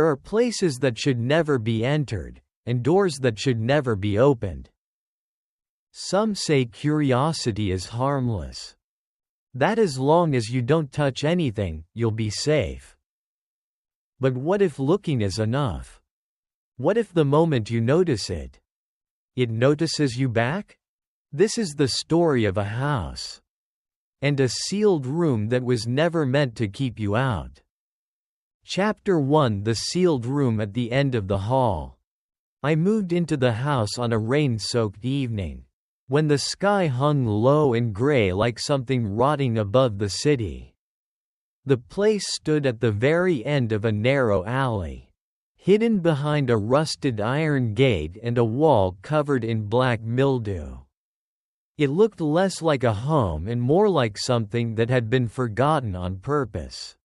There are places that should never be entered, and doors that should never be opened. Some say curiosity is harmless. That as long as you don't touch anything, you'll be safe. But what if looking is enough? What if the moment you notice it, it notices you back? This is the story of a house. And a sealed room that was never meant to keep you out. Chapter 1: The Sealed Room at the End of the Hall. I moved into the house on a rain-soaked evening, when the sky hung low and gray like something rotting above the city. The place stood at the very end of a narrow alley, hidden behind a rusted iron gate and a wall covered in black mildew. It looked less like a home and more like something that had been forgotten on purpose.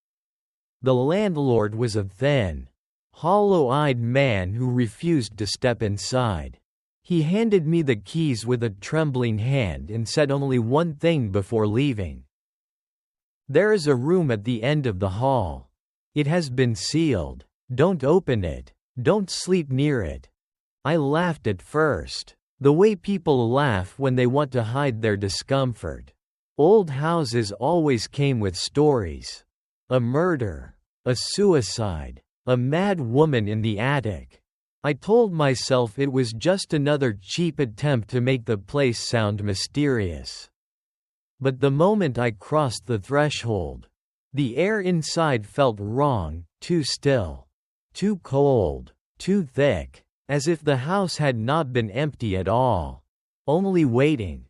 The landlord was a thin, hollow-eyed man who refused to step inside. He handed me the keys with a trembling hand and said only one thing before leaving. "There is a room at the end of the hall. It has been sealed. Don't open it. Don't sleep near it." I laughed at first, the way people laugh when they want to hide their discomfort. Old houses always came with stories. A murder, a suicide, a mad woman in the attic. I told myself it was just another cheap attempt to make the place sound mysterious. But the moment I crossed the threshold, the air inside felt wrong, too still, too cold, too thick, as if the house had not been empty at all, only waiting.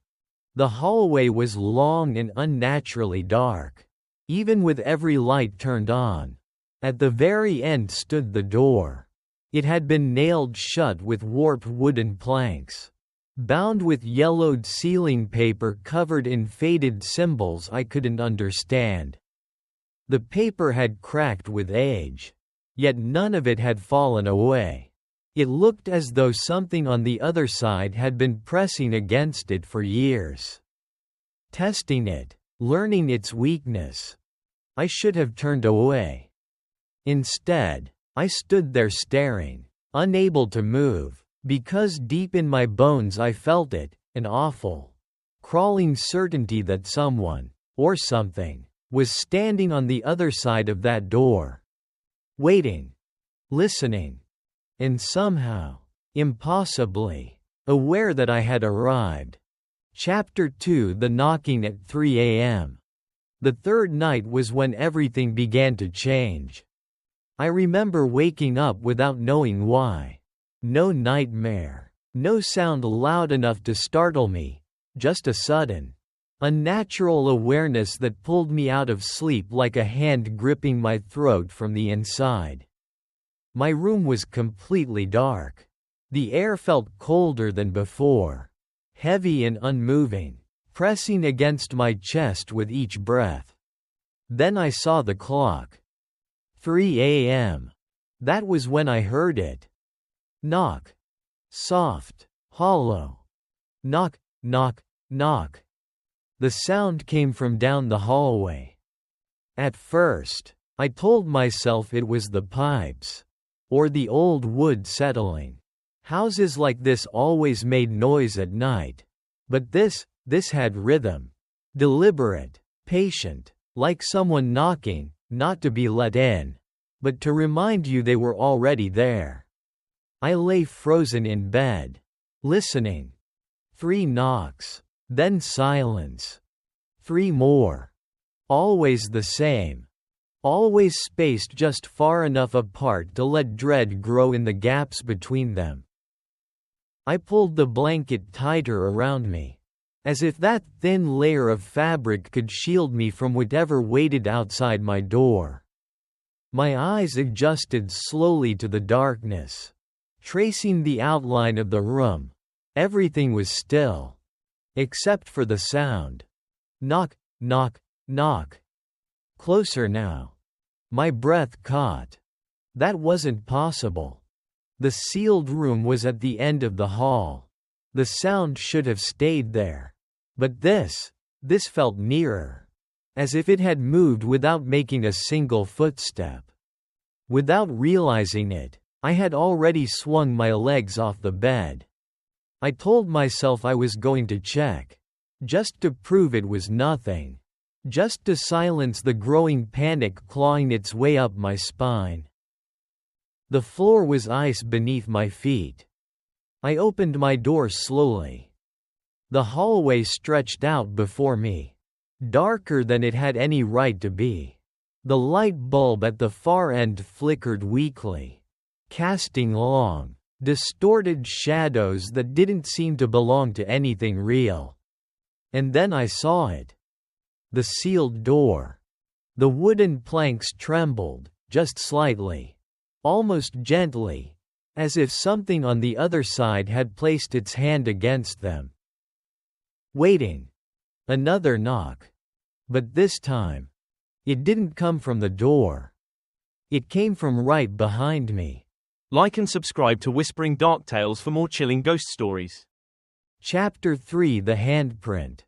The hallway was long and unnaturally dark, even with every light turned on. At the very end stood the door. It had been nailed shut with warped wooden planks, bound with yellowed sealing paper covered in faded symbols I couldn't understand. The paper had cracked with age, yet none of it had fallen away. It looked as though something on the other side had been pressing against it for years, testing it, learning its weakness. I should have turned away. Instead, I stood there staring, unable to move, because deep in my bones I felt it, an awful, crawling certainty that someone, or something, was standing on the other side of that door. Waiting. Listening. And somehow, impossibly, aware that I had arrived. Chapter 2: The Knocking at 3 a.m. The third night was when everything began to change. I remember waking up without knowing why. No nightmare. No sound loud enough to startle me. Just a sudden, unnatural awareness that pulled me out of sleep like a hand gripping my throat from the inside. My room was completely dark. The air felt colder than before, heavy and unmoving, pressing against my chest with each breath. Then I saw the clock. 3 a.m. That was when I heard it. Knock. Soft, hollow. Knock, knock, knock. The sound came from down the hallway. At first, I told myself it was the pipes, or the old wood settling. Houses like this always made noise at night. But this had rhythm. Deliberate, patient, like someone knocking, not to be let in, but to remind you they were already there. I lay frozen in bed, listening. 3 knocks, then silence. 3 more. Always the same. Always spaced just far enough apart to let dread grow in the gaps between them. I pulled the blanket tighter around me, as if that thin layer of fabric could shield me from whatever waited outside my door. My eyes adjusted slowly to the darkness, tracing the outline of the room. Everything was still, except for the sound. Knock, knock, knock. Closer now. My breath caught. That wasn't possible. The sealed room was at the end of the hall. The sound should have stayed there. But this felt nearer, as if it had moved without making a single footstep. Without realizing it, I had already swung my legs off the bed. I told myself I was going to check. Just to prove it was nothing. Just to silence the growing panic clawing its way up my spine. The floor was ice beneath my feet. I opened my door slowly. The hallway stretched out before me, darker than it had any right to be. The light bulb at the far end flickered weakly, casting long, distorted shadows that didn't seem to belong to anything real. And then I saw it. The sealed door. The wooden planks trembled, just slightly, almost gently, as if something on the other side had placed its hand against them. Waiting. Another knock. But this time, it didn't come from the door. It came from right behind me. Like and subscribe to Whispering Dark Tales for more chilling ghost stories. Chapter 3: The Handprint.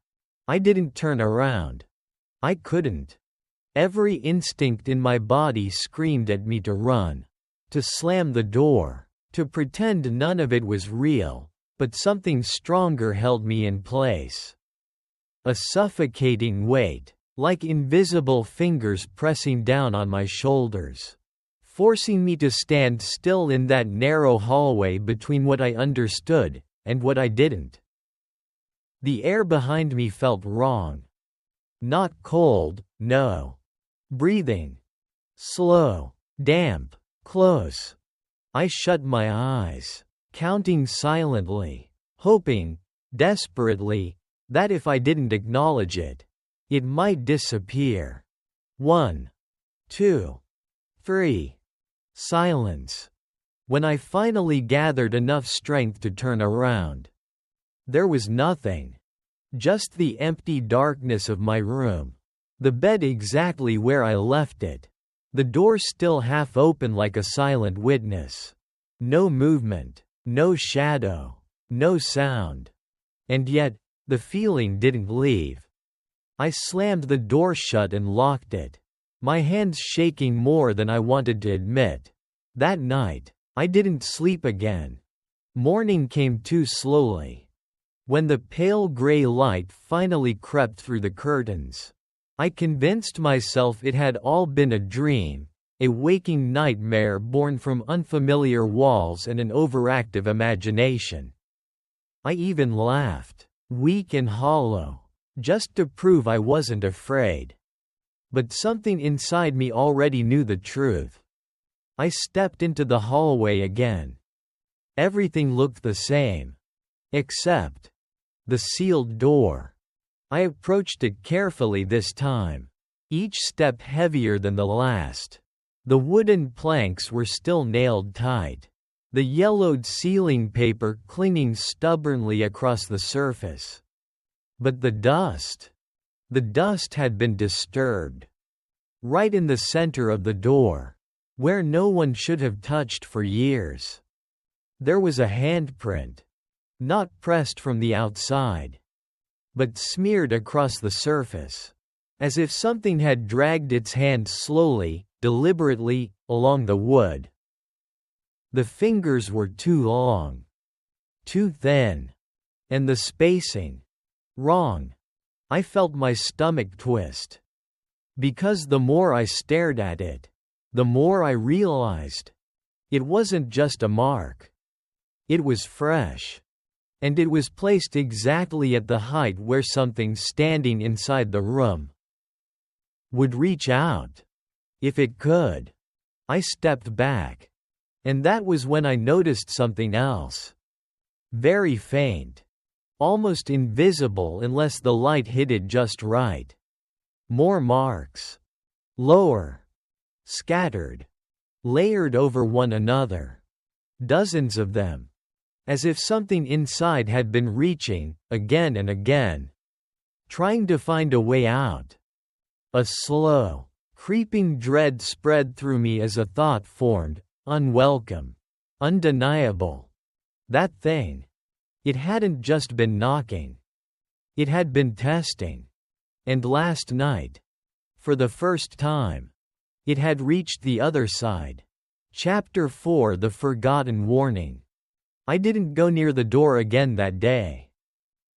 I didn't turn around. I couldn't. Every instinct in my body screamed at me to run, to slam the door, to pretend none of it was real, but something stronger held me in place. A suffocating weight, like invisible fingers pressing down on my shoulders, forcing me to stand still in that narrow hallway between what I understood and what I didn't. The air behind me felt wrong. Not cold, no. Breathing. Slow, damp, close. I shut my eyes, counting silently, hoping, desperately, that if I didn't acknowledge it, it might disappear. 1, 2, 3. Silence. When I finally gathered enough strength to turn around, there was nothing. Just the empty darkness of my room. The bed exactly where I left it. The door still half open like a silent witness. No movement, no shadow, no sound. And yet, the feeling didn't leave. I slammed the door shut and locked it, my hands shaking more than I wanted to admit. That night, I didn't sleep again. Morning came too slowly. When the pale gray light finally crept through the curtains, I convinced myself it had all been a dream, a waking nightmare born from unfamiliar walls and an overactive imagination. I even laughed, weak and hollow, just to prove I wasn't afraid. But something inside me already knew the truth. I stepped into the hallway again. Everything looked the same. Except the sealed door. I approached it carefully this time, each step heavier than the last. The wooden planks were still nailed tight, the yellowed sealing paper clinging stubbornly across the surface. But the dust had been disturbed. Right in the center of the door, where no one should have touched for years, there was a handprint. Not pressed from the outside, but smeared across the surface, as if something had dragged its hand slowly, deliberately, along the wood. The fingers were too long, too thin, and the spacing wrong. I felt my stomach twist. Because the more I stared at it, the more I realized it wasn't just a mark. It was fresh. And it was placed exactly at the height where something standing inside the room would reach out. If it could. I stepped back. And that was when I noticed something else. Very faint. Almost invisible unless the light hit it just right. More marks. Lower. Scattered. Layered over one another. Dozens of them. As if something inside had been reaching, again and again, trying to find a way out. A slow, creeping dread spread through me as a thought formed, unwelcome, undeniable. That thing. It hadn't just been knocking. It had been testing. And last night, for the first time, it had reached the other side. Chapter 4: The Forgotten Warning. I didn't go near the door again that day.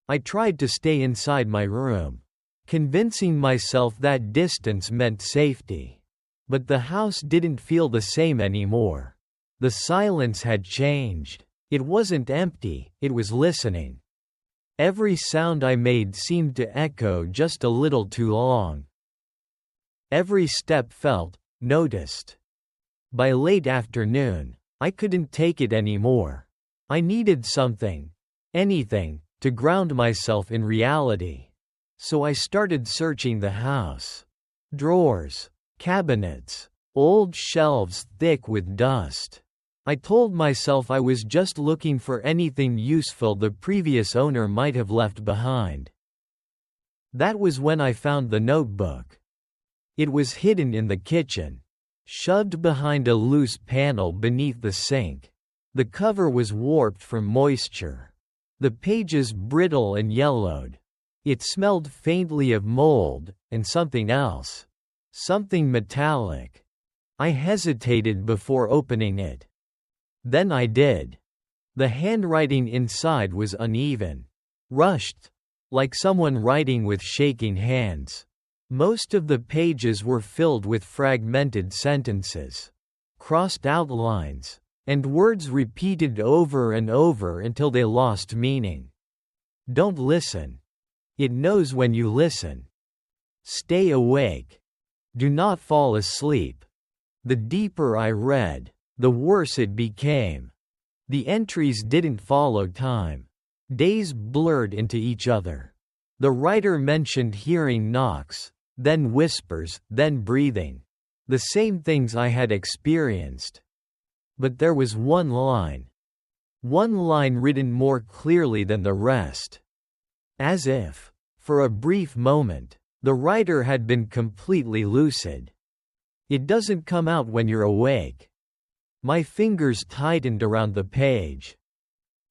I tried to stay inside my room, convincing myself that distance meant safety. But the house didn't feel the same anymore. The silence had changed. It wasn't empty, it was listening. Every sound I made seemed to echo just a little too long. Every step felt, noticed. By late afternoon, I couldn't take it anymore. I needed something, anything, to ground myself in reality. So I started searching the house. Drawers, cabinets, old shelves thick with dust. I told myself I was just looking for anything useful the previous owner might have left behind. That was when I found the notebook. It was hidden in the kitchen, shoved behind a loose panel beneath the sink. The cover was warped from moisture. The pages brittle and yellowed. It smelled faintly of mold, and something else. Something metallic. I hesitated before opening it. Then I did. The handwriting inside was uneven. Rushed. Like someone writing with shaking hands. Most of the pages were filled with fragmented sentences. Crossed outlines. And words repeated over and over until they lost meaning. Don't listen. It knows when you listen. Stay awake. Do not fall asleep. The deeper I read, the worse it became. The entries didn't follow time. Days blurred into each other. The writer mentioned hearing knocks, then whispers, then breathing. The same things I had experienced. But there was one line. One line written more clearly than the rest. As if, for a brief moment, the writer had been completely lucid. It doesn't come out when you're awake. My fingers tightened around the page.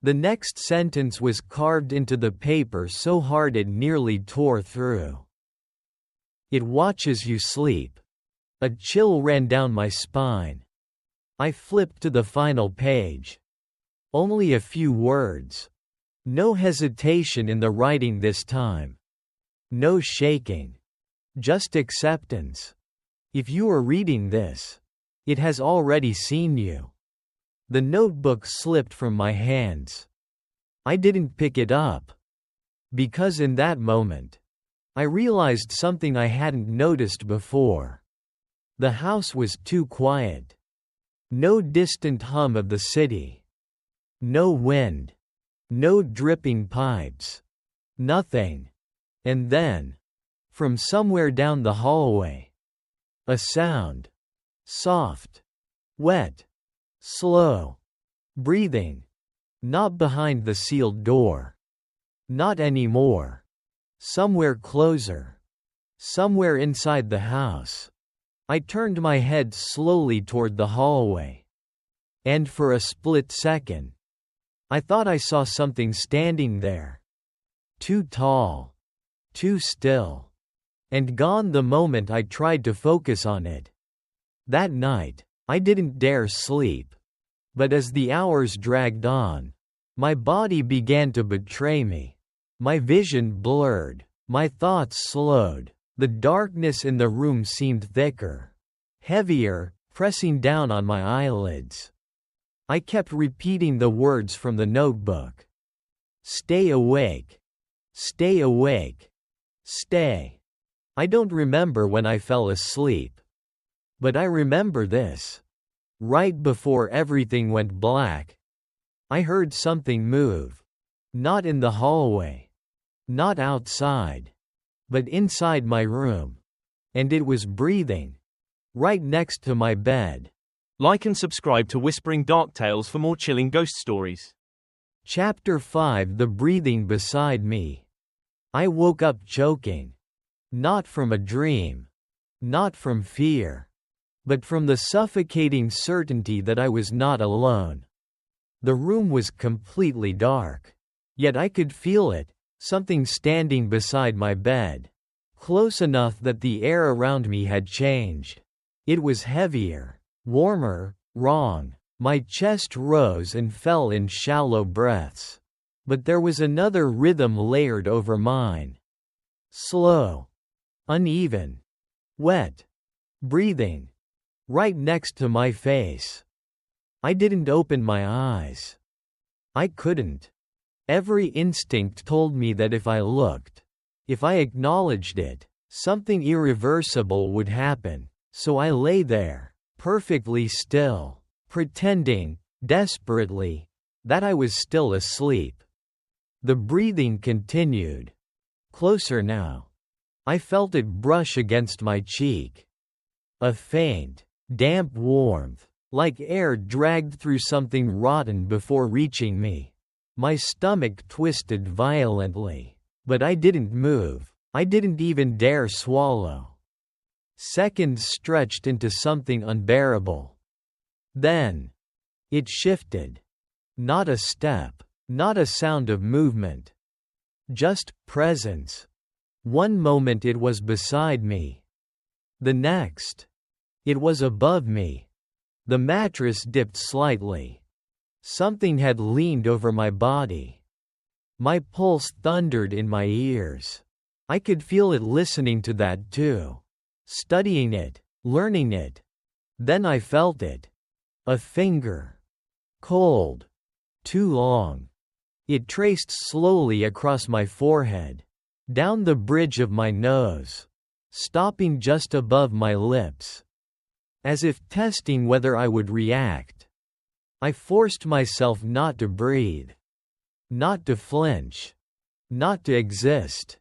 The next sentence was carved into the paper so hard it nearly tore through. It watches you sleep. A chill ran down my spine. I flipped to the final page. Only a few words. No hesitation in the writing this time. No shaking. Just acceptance. If you are reading this, it has already seen you. The notebook slipped from my hands. I didn't pick it up. Because in that moment, I realized something I hadn't noticed before. The house was too quiet. No distant hum of the city. No wind. No dripping pipes. Nothing. And then, from somewhere down the hallway, a sound. Soft. Wet. Slow. Breathing. Not behind the sealed door. Not anymore. Somewhere closer. Somewhere inside the house. I turned my head slowly toward the hallway. And for a split second, I thought I saw something standing there. Too tall. Too still. And gone the moment I tried to focus on it. That night, I didn't dare sleep. But as the hours dragged on, my body began to betray me. My vision blurred. My thoughts slowed. The darkness in the room seemed thicker. Heavier, pressing down on my eyelids. I kept repeating the words from the notebook. Stay awake. Stay awake. Stay. I don't remember when I fell asleep. But I remember this. Right before everything went black, I heard something move. Not in the hallway. Not outside. But inside my room. And it was breathing. Right next to my bed. Like and subscribe to Whispering Dark Tales for more chilling ghost stories. Chapter 5: The Breathing Beside Me. I woke up choking. Not from a dream. Not from fear. But from the suffocating certainty that I was not alone. The room was completely dark. Yet I could feel it, something standing beside my bed. Close enough that the air around me had changed. It was heavier, warmer, Wrong. My chest rose and fell in shallow breaths. But there was another rhythm layered over mine. Slow. Uneven. Wet. Breathing. Right next to my face. I didn't open my eyes. I couldn't. Every instinct told me that if I looked, if I acknowledged it, something irreversible would happen, so I lay there, perfectly still, pretending, desperately, that I was still asleep. The breathing continued. Closer now. I felt it brush against my cheek. A faint, damp warmth, like air dragged through something rotten before reaching me. My stomach twisted violently. But I didn't move. I didn't even dare swallow. Seconds stretched into something unbearable. Then, it shifted. Not a step, not a sound of movement. Just presence. One moment it was beside me. The next, it was above me. The mattress dipped slightly. Something had leaned over my body. My pulse thundered in my ears. I could feel it listening to that too. Studying it, learning it. Then I felt it. A finger. Cold. Too long. It traced slowly across my forehead. Down the bridge of my nose. Stopping just above my lips. As if testing whether I would react. I forced myself not to breathe. Not to flinch. Not to exist.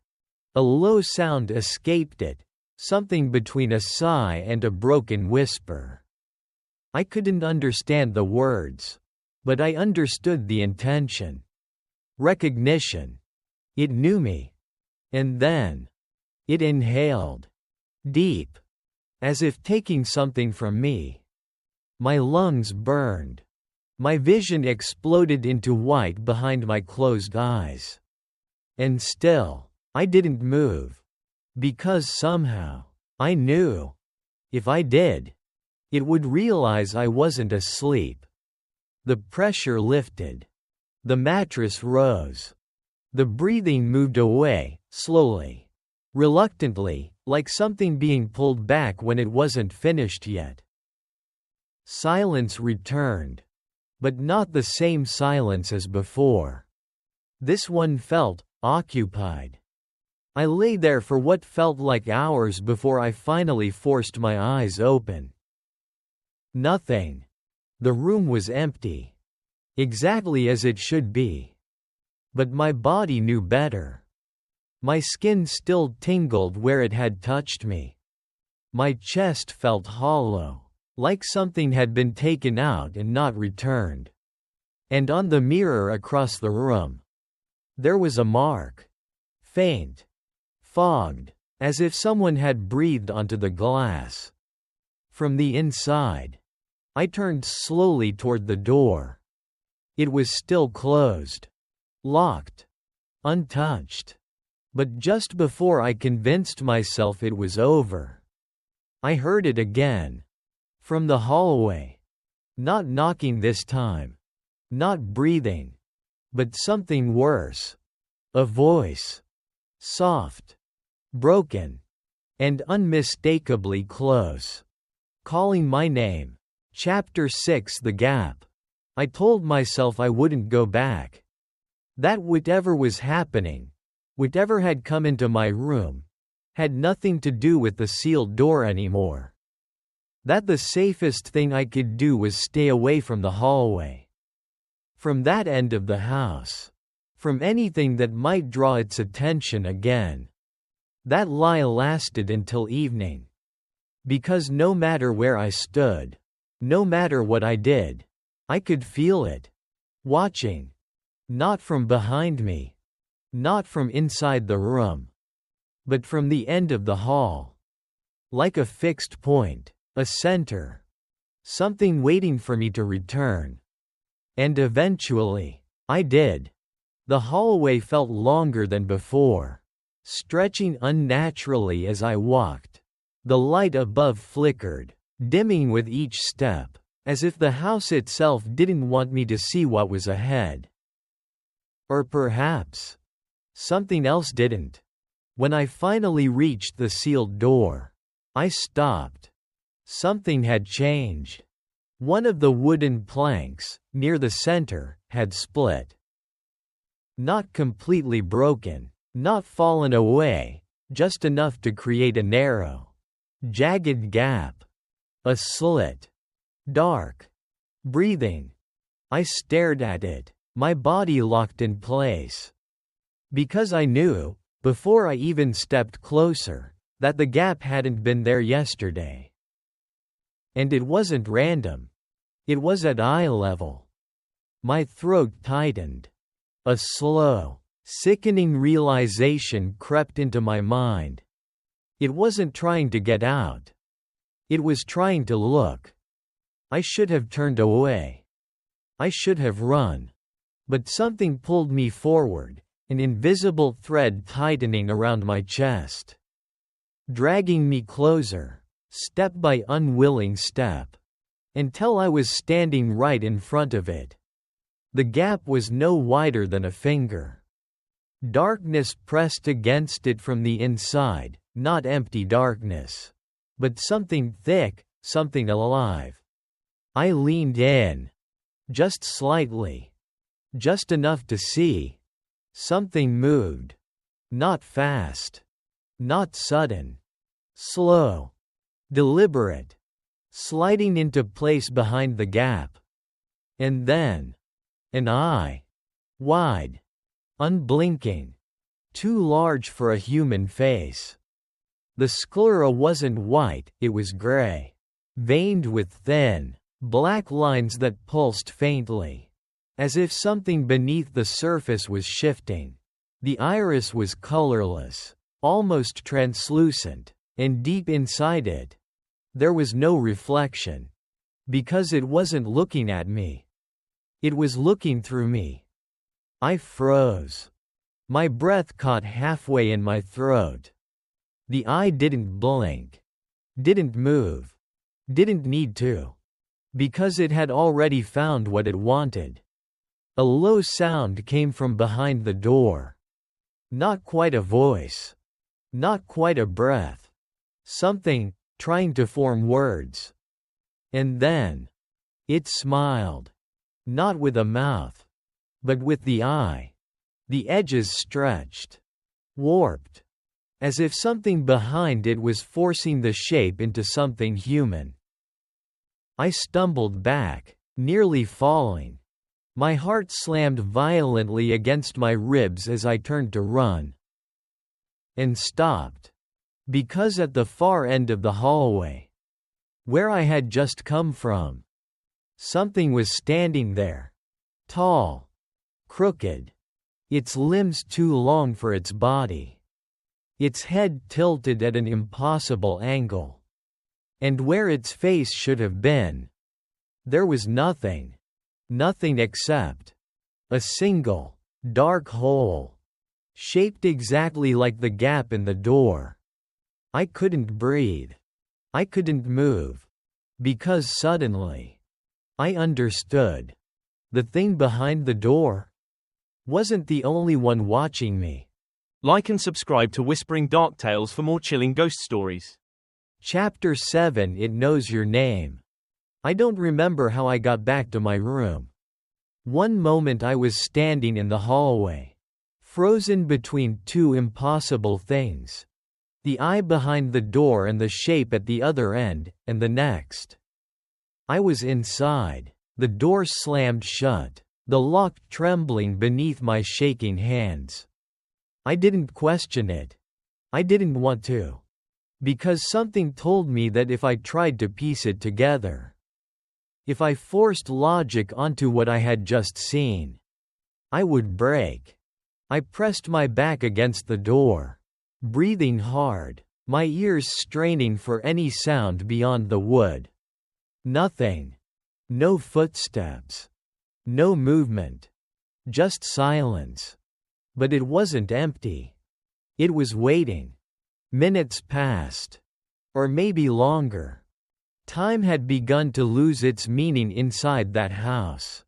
A low sound escaped it, something between a sigh and a broken whisper. I couldn't understand the words. But I understood the intention. Recognition. It knew me. And then, it inhaled. Deep. As if taking something from me. My lungs burned. My vision exploded into white behind my closed eyes. And still, I didn't move. Because somehow, I knew. If I did, it would realize I wasn't asleep. The pressure lifted. The mattress rose. The breathing moved away, slowly. Reluctantly, like something being pulled back when it wasn't finished yet. Silence returned. But not the same silence as before. This one felt occupied. I lay there for what felt like hours before I finally forced my eyes open. Nothing. The room was empty. Exactly as it should be. But my body knew better. My skin still tingled where it had touched me. My chest felt hollow. Like something had been taken out and not returned. And on the mirror across the room, there was a mark. Faint. Fogged. As if someone had breathed onto the glass. From the inside, I turned slowly toward the door. It was still closed. Locked. Untouched. But just before I convinced myself it was over, I heard it again. From the hallway. Not knocking this time. Not breathing. But something worse. A voice. Soft. Broken. And unmistakably close. Calling my name. Chapter 6 The Gap. I told myself I wouldn't go back. That whatever was happening, whatever had come into my room, had nothing to do with the sealed door anymore. That the safest thing I could do was stay away from the hallway. From that end of the house. From anything that might draw its attention again. That lie lasted until evening. Because no matter where I stood, no matter what I did, I could feel it. Watching. Not from behind me. Not from inside the room. But from the end of the hall. Like a fixed point. A center. Something waiting for me to return. And eventually, I did. The hallway felt longer than before. Stretching unnaturally as I walked. The light above flickered, dimming with each step. As if the house itself didn't want me to see what was ahead. Or perhaps something else didn't. When I finally reached the sealed door, I stopped. Something had changed. One of the wooden planks, near the center, had split. Not completely broken, not fallen away, just enough to create a narrow, jagged gap. A slit. Dark. Breathing. I stared at it, my body locked in place. Because I knew, before I even stepped closer, that the gap hadn't been there yesterday. And it wasn't random. It was at eye level. My throat tightened. A slow, sickening realization crept into my mind. It wasn't trying to get out. It was trying to look. I should have turned away. I should have run. But something pulled me forward, an invisible thread tightening around my chest, dragging me closer, step by unwilling step, until I was standing right in front of it. The gap was no wider than a finger. Darkness pressed against it from the inside, not empty darkness, but something thick, something alive. I leaned in. Just slightly. Just enough to see. Something moved. Not fast. Not sudden. Slow. Deliberate. Sliding into place behind the gap. And then, an eye. Wide. Unblinking. Too large for a human face. The sclera wasn't white, it was gray. Veined with thin, black lines that pulsed faintly. As if something beneath the surface was shifting. The iris was colorless, almost translucent, and deep inside it, there was no reflection. Because it wasn't looking at me. It was looking through me. I froze. My breath caught halfway in my throat. The eye didn't blink. Didn't move. Didn't need to. Because it had already found what it wanted. A low sound came from behind the door. Not quite a voice. Not quite a breath. Something, trying to form words. And then, it smiled. Not with a mouth. But with the eye. The edges stretched. Warped. As if something behind it was forcing the shape into something human. I stumbled back, nearly falling. My heart slammed violently against my ribs as I turned to run. And stopped. Because at the far end of the hallway, where I had just come from, something was standing there. Tall. Crooked. Its limbs too long for its body. Its head tilted at an impossible angle. And where its face should have been, there was nothing. Nothing except a single, dark hole, shaped exactly like the gap in the door. I couldn't breathe. I couldn't move. Because suddenly, I understood. The thing behind the door wasn't the only one watching me. Like and subscribe to Whispering Dark Tales for more chilling ghost stories. Chapter 7. It Knows Your Name. I don't remember how I got back to my room. One moment I was standing in the hallway, frozen between two impossible things. The eye behind the door and the shape at the other end, and the next, I was inside. The door slammed shut, the lock trembling beneath my shaking hands. I didn't question it. I didn't want to. Because something told me that if I tried to piece it together, if I forced logic onto what I had just seen, I would break. I pressed my back against the door, breathing hard, my ears straining for any sound beyond the wood. Nothing. No footsteps. No movement. Just silence. But it wasn't empty. It was waiting. Minutes passed. Or maybe longer. Time had begun to lose its meaning inside that house.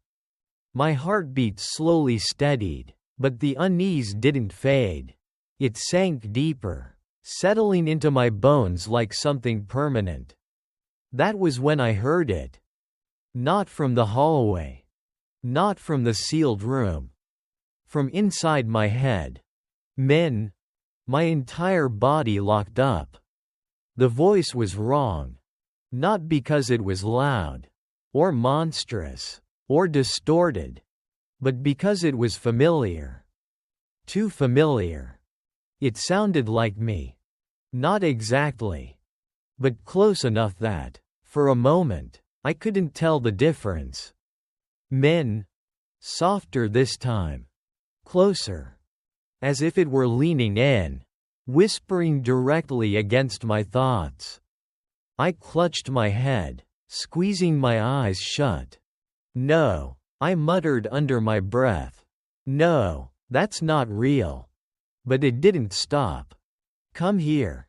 My heartbeat slowly steadied, but the unease didn't fade. It sank deeper, settling into my bones like something permanent. That was when I heard it. Not from the hallway. Not from the sealed room. From inside my head. Min. My entire body locked up. The voice was wrong. Not because it was loud, or monstrous, or distorted, but because it was familiar. Too familiar. It sounded like me. Not exactly. But close enough that, for a moment, I couldn't tell the difference. Min. Softer this time. Closer. As if it were leaning in, whispering directly against my thoughts. I clutched my head, squeezing my eyes shut. No, I muttered under my breath. No, that's not real. But it didn't stop. Come here.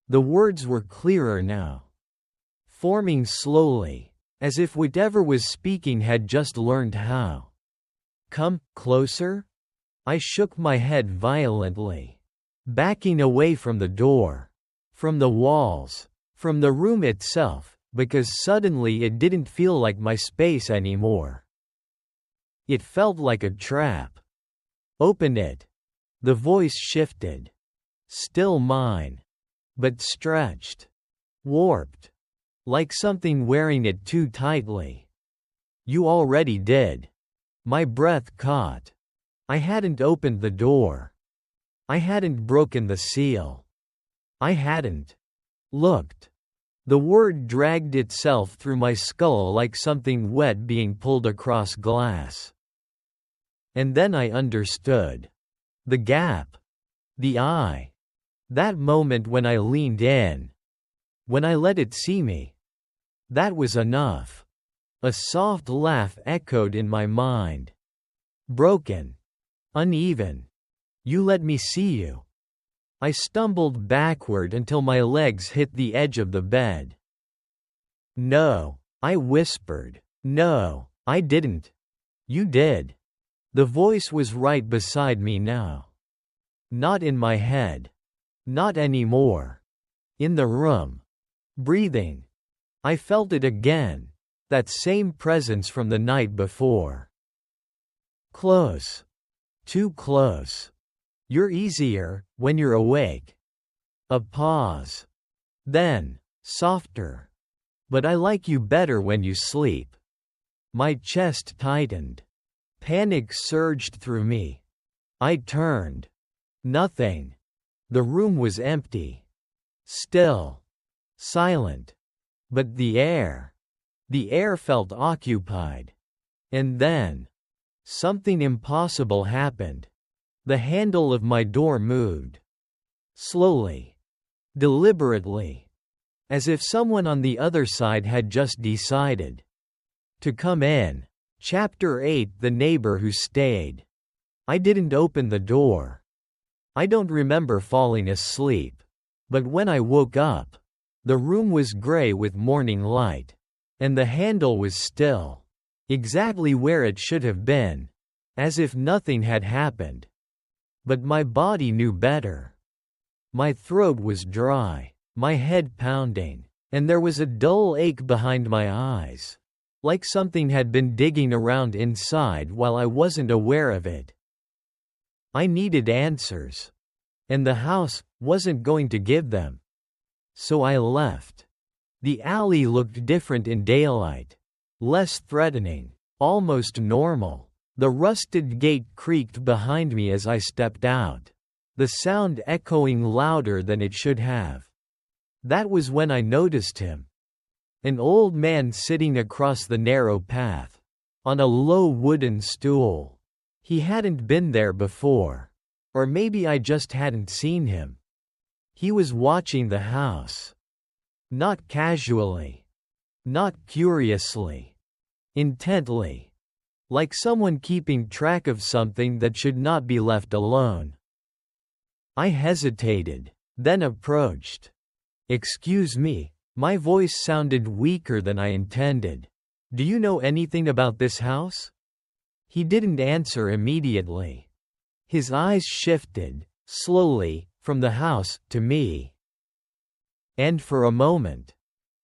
The words were clearer now. Forming slowly, as if whatever was speaking had just learned how. Come closer? I shook my head violently, backing away from the door, from the walls, from the room itself, because suddenly it didn't feel like my space anymore. It felt like a trap. Open it. The voice shifted. Still mine. But stretched. Warped. Like something wearing it too tightly. You already did. My breath caught. I hadn't opened the door. I hadn't broken the seal. I hadn't looked. The word dragged itself through my skull like something wet being pulled across glass. And then I understood. The gap. The eye. That moment when I leaned in. When I let it see me. That was enough. A soft laugh echoed in my mind. Broken. Uneven. You let me see you. I stumbled backward until my legs hit the edge of the bed. No, I whispered. No, I didn't. You did. The voice was right beside me now. Not in my head. Not anymore. In the room. Breathing. I felt it again. That same presence from the night before. Close. Too close. You're easier when you're awake. A pause. Then, softer. But I like you better when you sleep. My chest tightened. Panic surged through me. I turned. Nothing. The room was empty. Still. Silent. But the air felt occupied. And then, something impossible happened. The handle of my door moved. Slowly. Deliberately. As if someone on the other side had just decided to come in. Chapter 8: The Neighbor Who Stayed. I didn't open the door. I don't remember falling asleep. But when I woke up, the room was gray with morning light. And the handle was still. Exactly where it should have been. As if nothing had happened. But my body knew better. My throat was dry, my head pounding, and there was a dull ache behind my eyes. Like something had been digging around inside while I wasn't aware of it. I needed answers. And the house wasn't going to give them. So I left. The alley looked different in daylight. Less threatening. Almost normal. The rusted gate creaked behind me as I stepped out. The sound echoing louder than it should have. That was when I noticed him. An old man sitting across the narrow path. On a low wooden stool. He hadn't been there before. Or maybe I just hadn't seen him. He was watching the house. Not casually. Not curiously. Intently. Like someone keeping track of something that should not be left alone. I hesitated, then approached. Excuse me, My voice sounded weaker than I intended. Do you know anything about this house? He didn't answer immediately. His eyes shifted, slowly, from the house to me. And for a moment,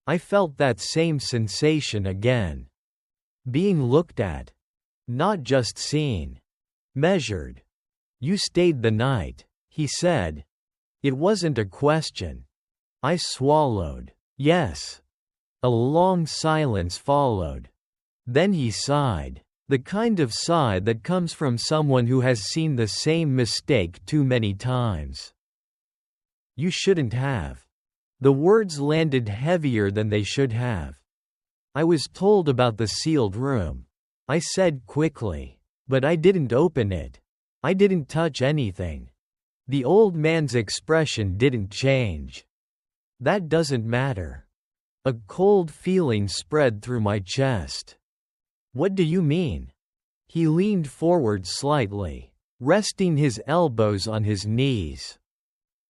I felt that same sensation again. Being looked at. Not just seen. Measured. You stayed the night, he said. It wasn't a question. I swallowed. Yes. A long silence followed. Then he sighed. The kind of sigh that comes from someone who has seen the same mistake too many times. You shouldn't have. The words landed heavier than they should have. I was told about the sealed room. I said quickly. But I didn't open it. I didn't touch anything. The old man's expression didn't change. That doesn't matter. A cold feeling spread through my chest. What do you mean? He leaned forward slightly, resting his elbows on his knees.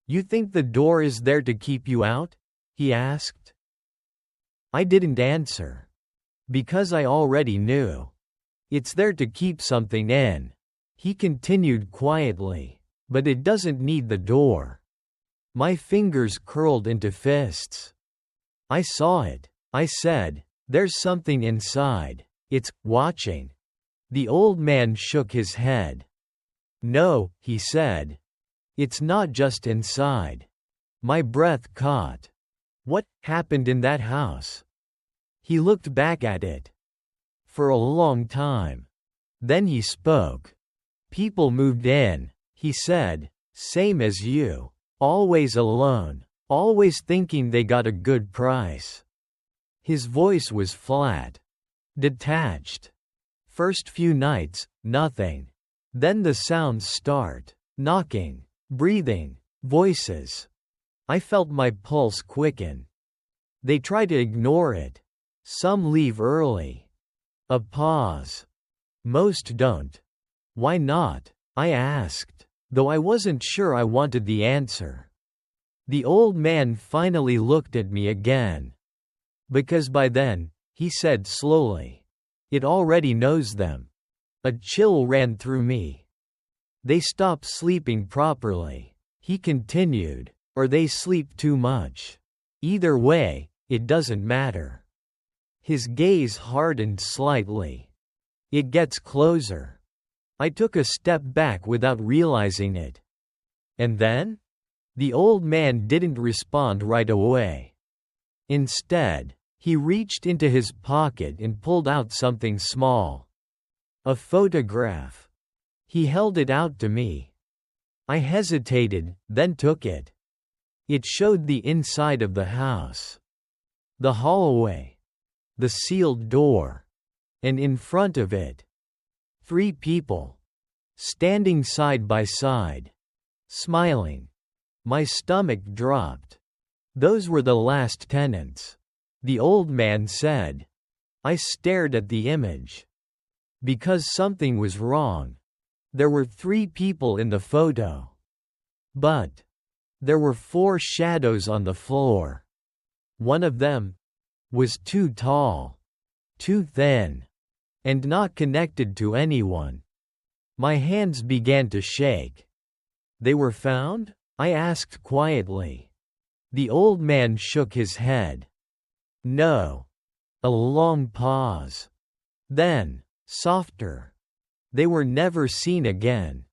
You think the door is there to keep you out? He asked. I didn't answer. Because I already knew. It's there to keep something in. He continued quietly. But it doesn't need the door. My fingers curled into fists. I saw it. I said, there's something inside. It's watching. The old man shook his head. No, he said. It's not just inside. My breath caught. What happened in that house? He looked back at it. For a long time. Then he spoke. People moved in, he said, same as you. Always alone. Always thinking they got a good price. His voice was flat. Detached. First few nights, nothing. Then the sounds start. Knocking. Breathing. Voices. I felt my pulse quicken. They try to ignore it. Some leave early. A pause. Most don't. Why not? I asked, though I wasn't sure I wanted the answer. The old man finally looked at me again. Because by then, he said slowly, it already knows them. A chill ran through me. They stop sleeping properly, he continued, or they sleep too much. Either way, it doesn't matter. His gaze hardened slightly. It gets closer. I took a step back without realizing it. And then? The old man didn't respond right away. Instead, he reached into his pocket and pulled out something small. A photograph. He held it out to me. I hesitated, then took it. It showed the inside of the house. The hallway. The sealed door. And in front of it, 3 people. Standing side by side. Smiling. My stomach dropped. Those were the last tenants. The old man said. I stared at the image. Because something was wrong. There were 3 people in the photo. But there were 4 shadows on the floor. One of them was too tall, too thin, and not connected to anyone. My hands began to shake. They were found? I asked quietly. The old man shook his head. No. A long pause. Then, softer. They were never seen again.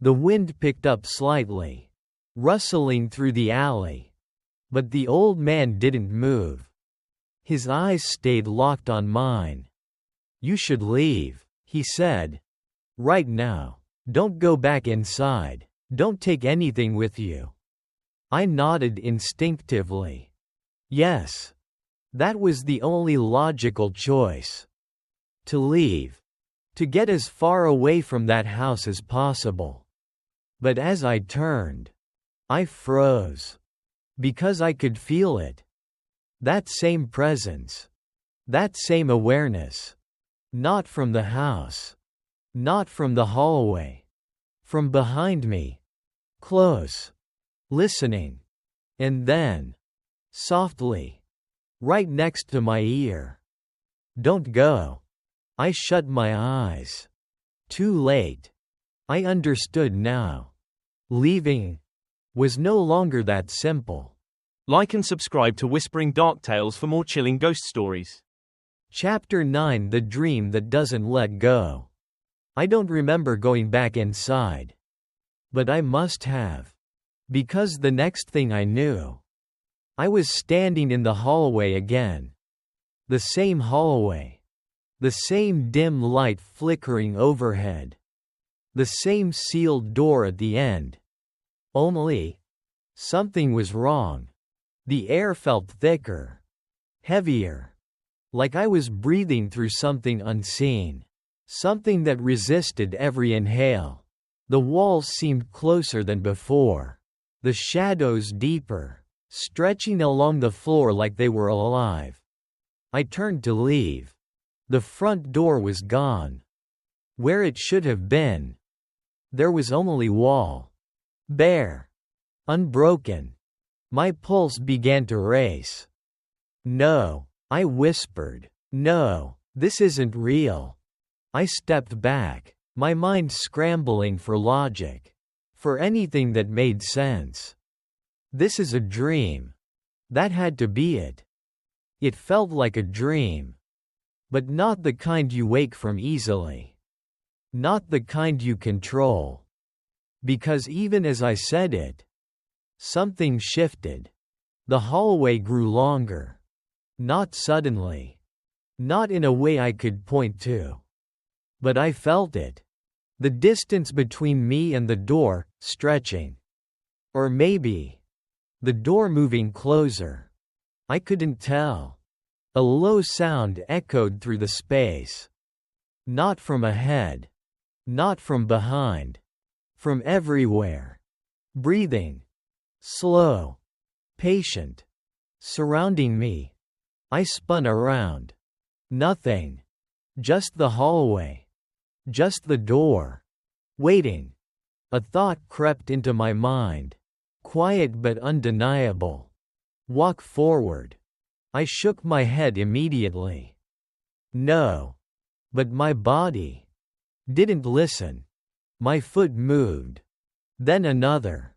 The wind picked up slightly, rustling through the alley. But the old man didn't move. His eyes stayed locked on mine. You should leave, he said. Right now. Don't go back inside. Don't take anything with you. I nodded instinctively. Yes. That was the only logical choice. To leave. To get as far away from that house as possible. But as I turned, I froze. Because I could feel it. That same presence. That same awareness. Not from the house. Not from the hallway. From behind me. Close. Listening. And then, softly, right next to my ear. "Don't go." I shut my eyes. Too late. I understood now. Leaving was no longer that simple. Like and subscribe to Whispering Dark Tales for more chilling ghost stories. Chapter 9: The Dream That Doesn't Let Go. I don't remember going back inside. But I must have. Because the next thing I knew, I was standing in the hallway again. The same hallway. The same dim light flickering overhead. The same sealed door at the end. Only, something was wrong. The air felt thicker. Heavier. Like I was breathing through something unseen. Something that resisted every inhale. The walls seemed closer than before. The shadows deeper, stretching along the floor like they were alive. I turned to leave. The front door was gone. Where it should have been, there was only wall. Bare. Unbroken. My pulse began to race. "No," I whispered. "No, this isn't real." I stepped back, my mind scrambling for logic. For anything that made sense. This is a dream. That had to be it. It felt like a dream. But not the kind you wake from easily. Not the kind you control. Because even as I said it, something shifted. The hallway grew longer. Not suddenly. Not in a way I could point to. But I felt it. The distance between me and the door, stretching. Or maybe, the door moving closer. I couldn't tell. A low sound echoed through the space. Not from ahead. Not from behind. From everywhere. Breathing. Slow. Patient. Surrounding me. I spun around. Nothing. Just the hallway. Just the door. Waiting. A thought crept into my mind. Quiet but undeniable. Walk forward. I shook my head immediately. No. But my body didn't listen. My foot moved. Then another.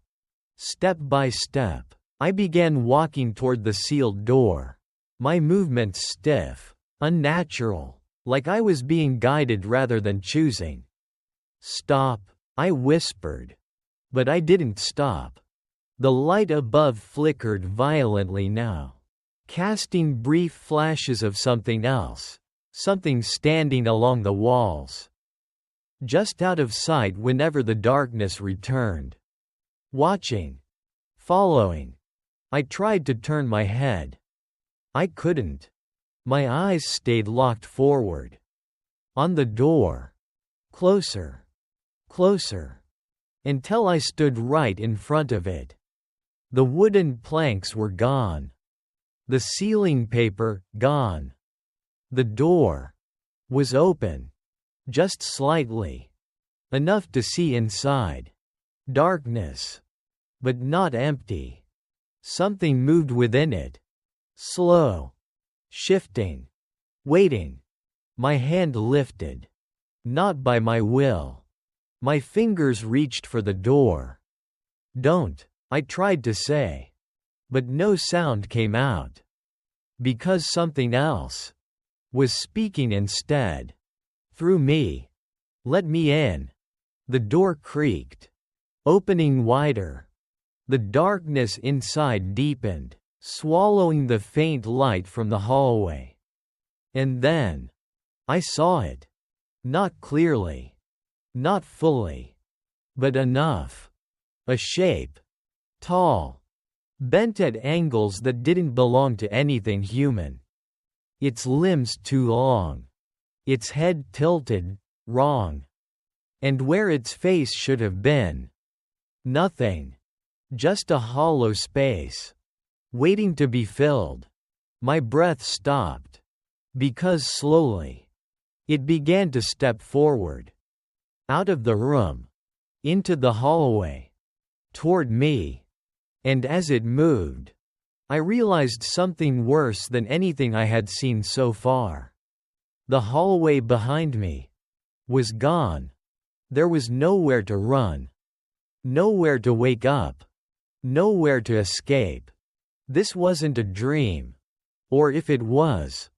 Step by step, I began walking toward the sealed door. My movements stiff. Unnatural. Like I was being guided rather than choosing. "Stop," I whispered. But I didn't stop. The light above flickered violently now, casting brief flashes of something else. Something standing along the walls. Just out of sight whenever the darkness returned. Watching. Following. I tried to turn my head. I couldn't. My eyes stayed locked forward. On the door. Closer. Closer. Until I stood right in front of it. The wooden planks were gone. The ceiling paper, gone. The door was open. Just slightly. Enough to see inside. Darkness. But not empty. Something moved within it. Slow. Shifting. Waiting. My hand lifted. Not by my will. My fingers reached for the door. "Don't," I tried to say. But no sound came out. Because something else was speaking instead. Through me. "Let me in." The door creaked. Opening wider. The darkness inside deepened, swallowing the faint light from the hallway. And then, I saw it. Not clearly. Not fully. But enough. A shape. Tall. Bent at angles that didn't belong to anything human. Its limbs too long. Its head tilted, wrong. And where its face should have been. Nothing. Just a hollow space. Waiting to be filled. My breath stopped. Because slowly, it began to step forward. Out of the room. Into the hallway. Toward me. And as it moved, I realized something worse than anything I had seen so far. The hallway behind me was gone. There was nowhere to run, nowhere to wake up, nowhere to escape. This wasn't a dream. Or if it was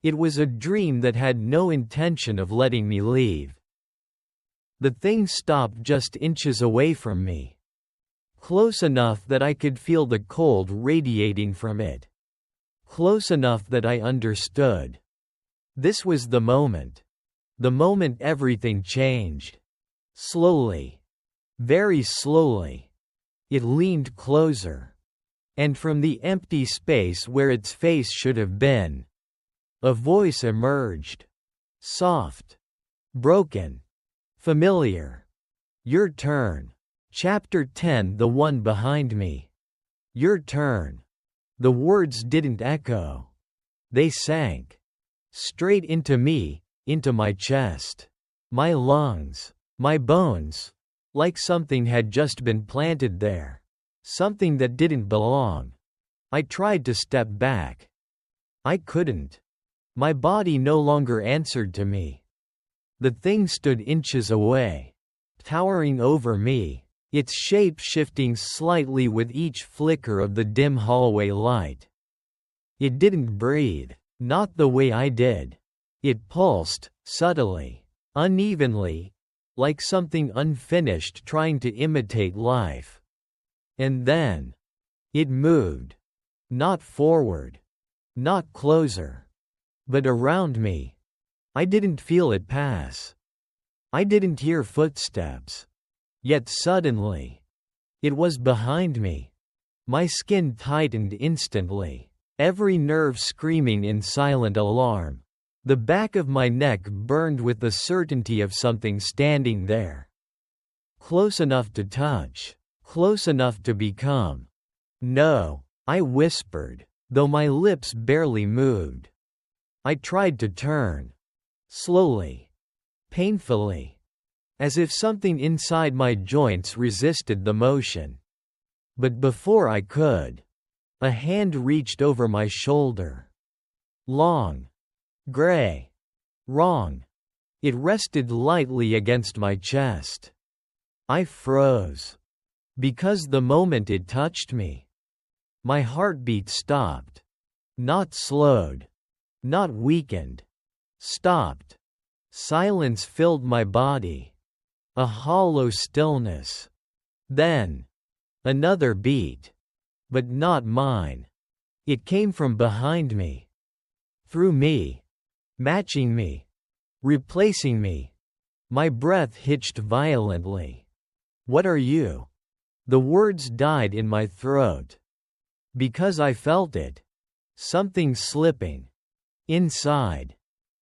a dream that had no intention of letting me leave. The thing stopped just inches away from me. Close enough that I could feel the cold radiating from it. Close enough that I understood. This was the moment. The moment everything changed. Slowly. Very slowly. It leaned closer. And from the empty space where its face should have been, a voice emerged. Soft. Broken. Familiar. Your turn. Chapter 10. The one behind me. Your turn. The words didn't echo. They sank. Straight into me, into my chest. My lungs. My bones. Like something had just been planted there. Something that didn't belong. I tried to step back. I couldn't. My body no longer answered to me. The thing stood inches away, towering over me, its shape shifting slightly with each flicker of the dim hallway light. It didn't breathe, not the way I did. It pulsed, subtly, unevenly, like something unfinished trying to imitate life. And then, it moved. Not forward. Not closer. But around me. I didn't feel it pass. I didn't hear footsteps. Yet suddenly, it was behind me. My skin tightened instantly. Every nerve screaming in silent alarm. The back of my neck burned with the certainty of something standing there. Close enough to touch. Close enough to become. No, I whispered, though my lips barely moved. I tried to turn. Slowly. Painfully. As if something inside my joints resisted the motion. But before I could, a hand reached over my shoulder. Long. Gray. Wrong. It rested lightly against my chest. I froze. Because the moment it touched me, my heartbeat stopped. Not slowed. Not weakened. Stopped. Silence filled my body. A hollow stillness. Then, another beat. But not mine. It came from behind me. Through me. Matching me. Replacing me. My breath hitched violently. What are you? The words died in my throat. Because I felt it. Something slipping. Inside.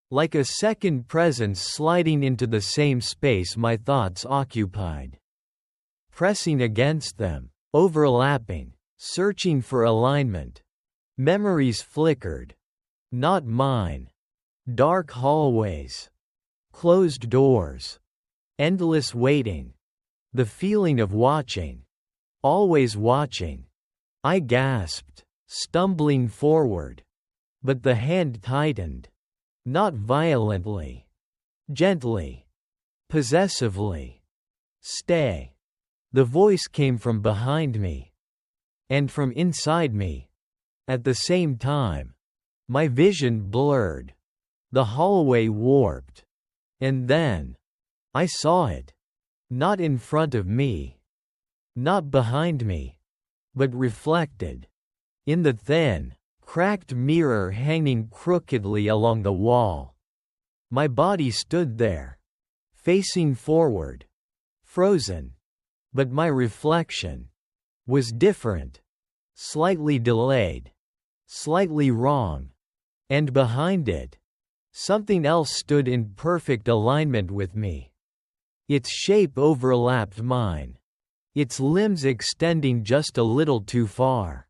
Like a second presence sliding into the same space my thoughts occupied. Pressing against them. Overlapping. Searching for alignment. Memories flickered. Not mine. Dark hallways. Closed doors. Endless waiting. The feeling of watching. Always watching. I gasped, stumbling forward. But the hand tightened. Not violently. Gently. Possessively. Stay. The voice came from behind me. And from inside me. At the same time. My vision blurred. The hallway warped. And then, I saw it. Not in front of me. Not behind me. But reflected. In the thin, cracked mirror hanging crookedly along the wall. My body stood there. Facing forward. Frozen. But my reflection was different. Slightly delayed. Slightly wrong. And behind it, something else stood in perfect alignment with me. Its shape overlapped mine. Its limbs extending just a little too far.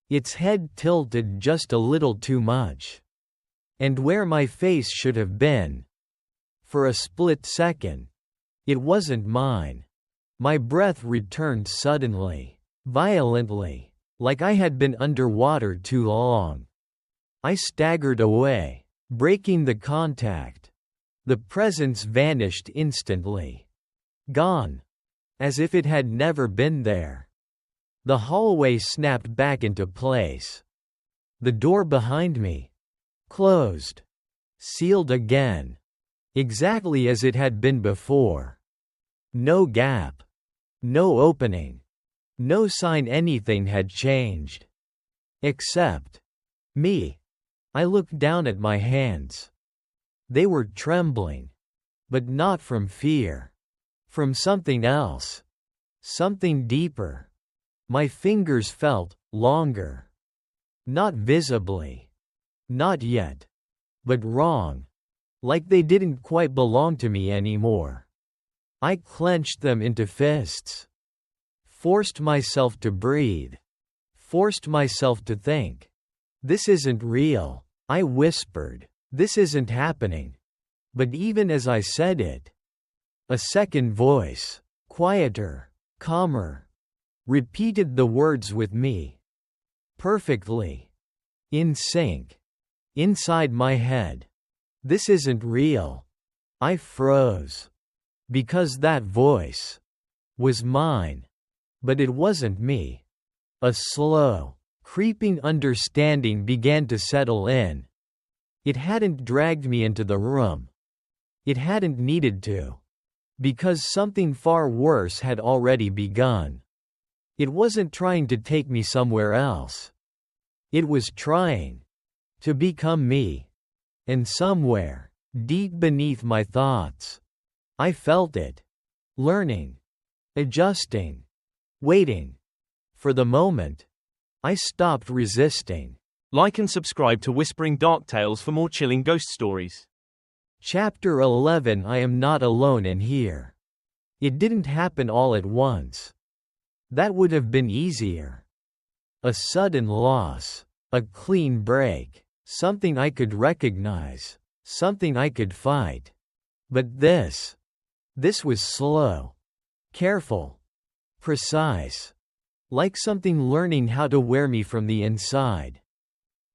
Its head tilted just a little too much. And where my face should have been, for a split second, it wasn't mine. My breath returned suddenly, violently. like I had been underwater too long. I staggered away, breaking the contact. The presence vanished instantly. Gone. As if it had never been there. The hallway snapped back into place. The door behind me closed. Sealed again. Exactly as it had been before. No gap. No opening. No sign anything had changed. Except me. I looked down at my hands. They were trembling. But not from fear. From something else. Something deeper. My fingers felt longer. Not visibly. Not yet. But wrong. Like they didn't quite belong to me anymore. I clenched them into fists. Forced myself to breathe. Forced myself to think. This isn't real. I whispered. This isn't happening. But even as I said it, a second voice, quieter, calmer, repeated the words with me. Perfectly. In sync. Inside my head. This isn't real. I froze. Because that voice was mine. But it wasn't me. A slow, creeping understanding began to settle in. It hadn't dragged me into the room. It hadn't needed to. Because something far worse had already begun. It wasn't trying to take me somewhere else. It was trying to become me. And somewhere, deep beneath my thoughts, I felt it. Learning. Adjusting. Waiting. For the moment, I stopped resisting. Like and subscribe to Whispering Dark Tales for more chilling ghost stories. Chapter 11. I am not alone in here. It didn't happen all at once. That would have been easier. A sudden loss. A clean break. Something I could recognize. Something I could fight. But this was slow. Careful. Precise. Like something learning how to wear me from the inside.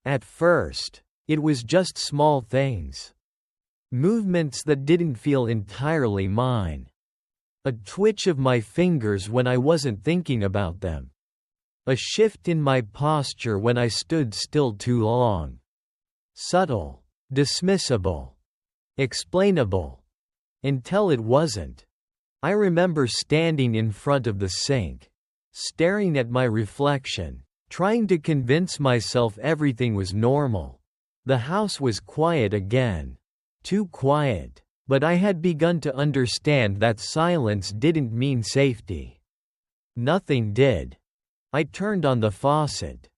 At first, it was just small things. Movements that didn't feel entirely mine. A twitch of my fingers when I wasn't thinking about them. A shift in my posture when I stood still too long. Subtle, dismissible, explainable. Until it wasn't. I remember standing in front of the sink, staring at my reflection, trying to convince myself everything was normal. The house was quiet again. Too quiet, but I had begun to understand that silence didn't mean safety. Nothing did. I turned on the faucet.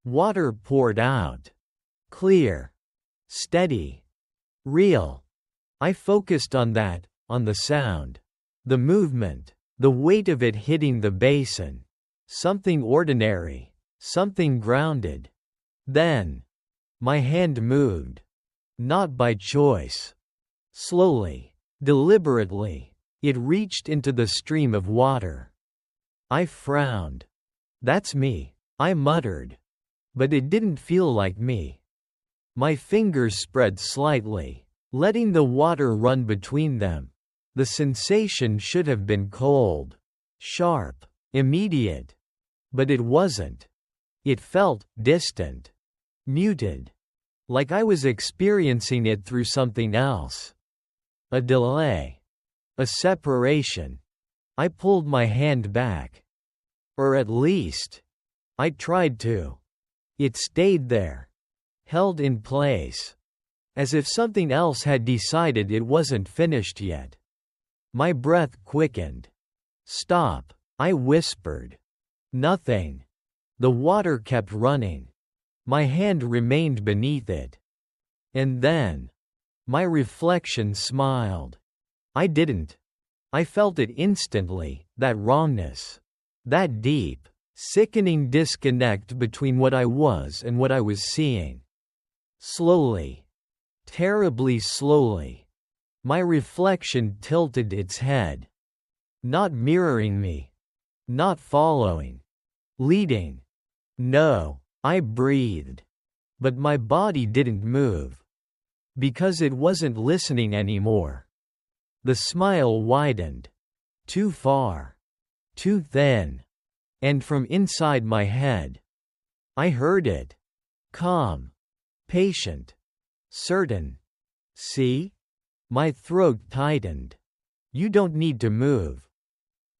Water poured out. Clear. Steady. Real. I focused on that, on the sound. The movement. The weight of it hitting the basin. Something ordinary. Something grounded. Then, my hand moved. Not by choice. Slowly, deliberately, it reached into the stream of water. I frowned. That's me, I muttered. But it didn't feel like me. My fingers spread slightly, letting the water run between them. The sensation should have been cold, sharp, immediate. But it wasn't. It felt distant, muted. Like I was experiencing it through something else. A delay. A separation. I pulled my hand back. Or at least, I tried to. It stayed there. Held in place. As if something else had decided it wasn't finished yet. My breath quickened. Stop, I whispered. Nothing. The water kept running. My hand remained beneath it. And then, my reflection smiled. I didn't. I felt it instantly, that wrongness. That deep, sickening disconnect between what I was and what I was seeing. Slowly. Terribly slowly. My reflection tilted its head. Not mirroring me. Not following. Leading. No, I breathed. But my body didn't move. Because it wasn't listening anymore. The smile widened. Too far. Too thin. And from inside my head, I heard it. Calm. Patient. Certain. See? My throat tightened. You don't need to move.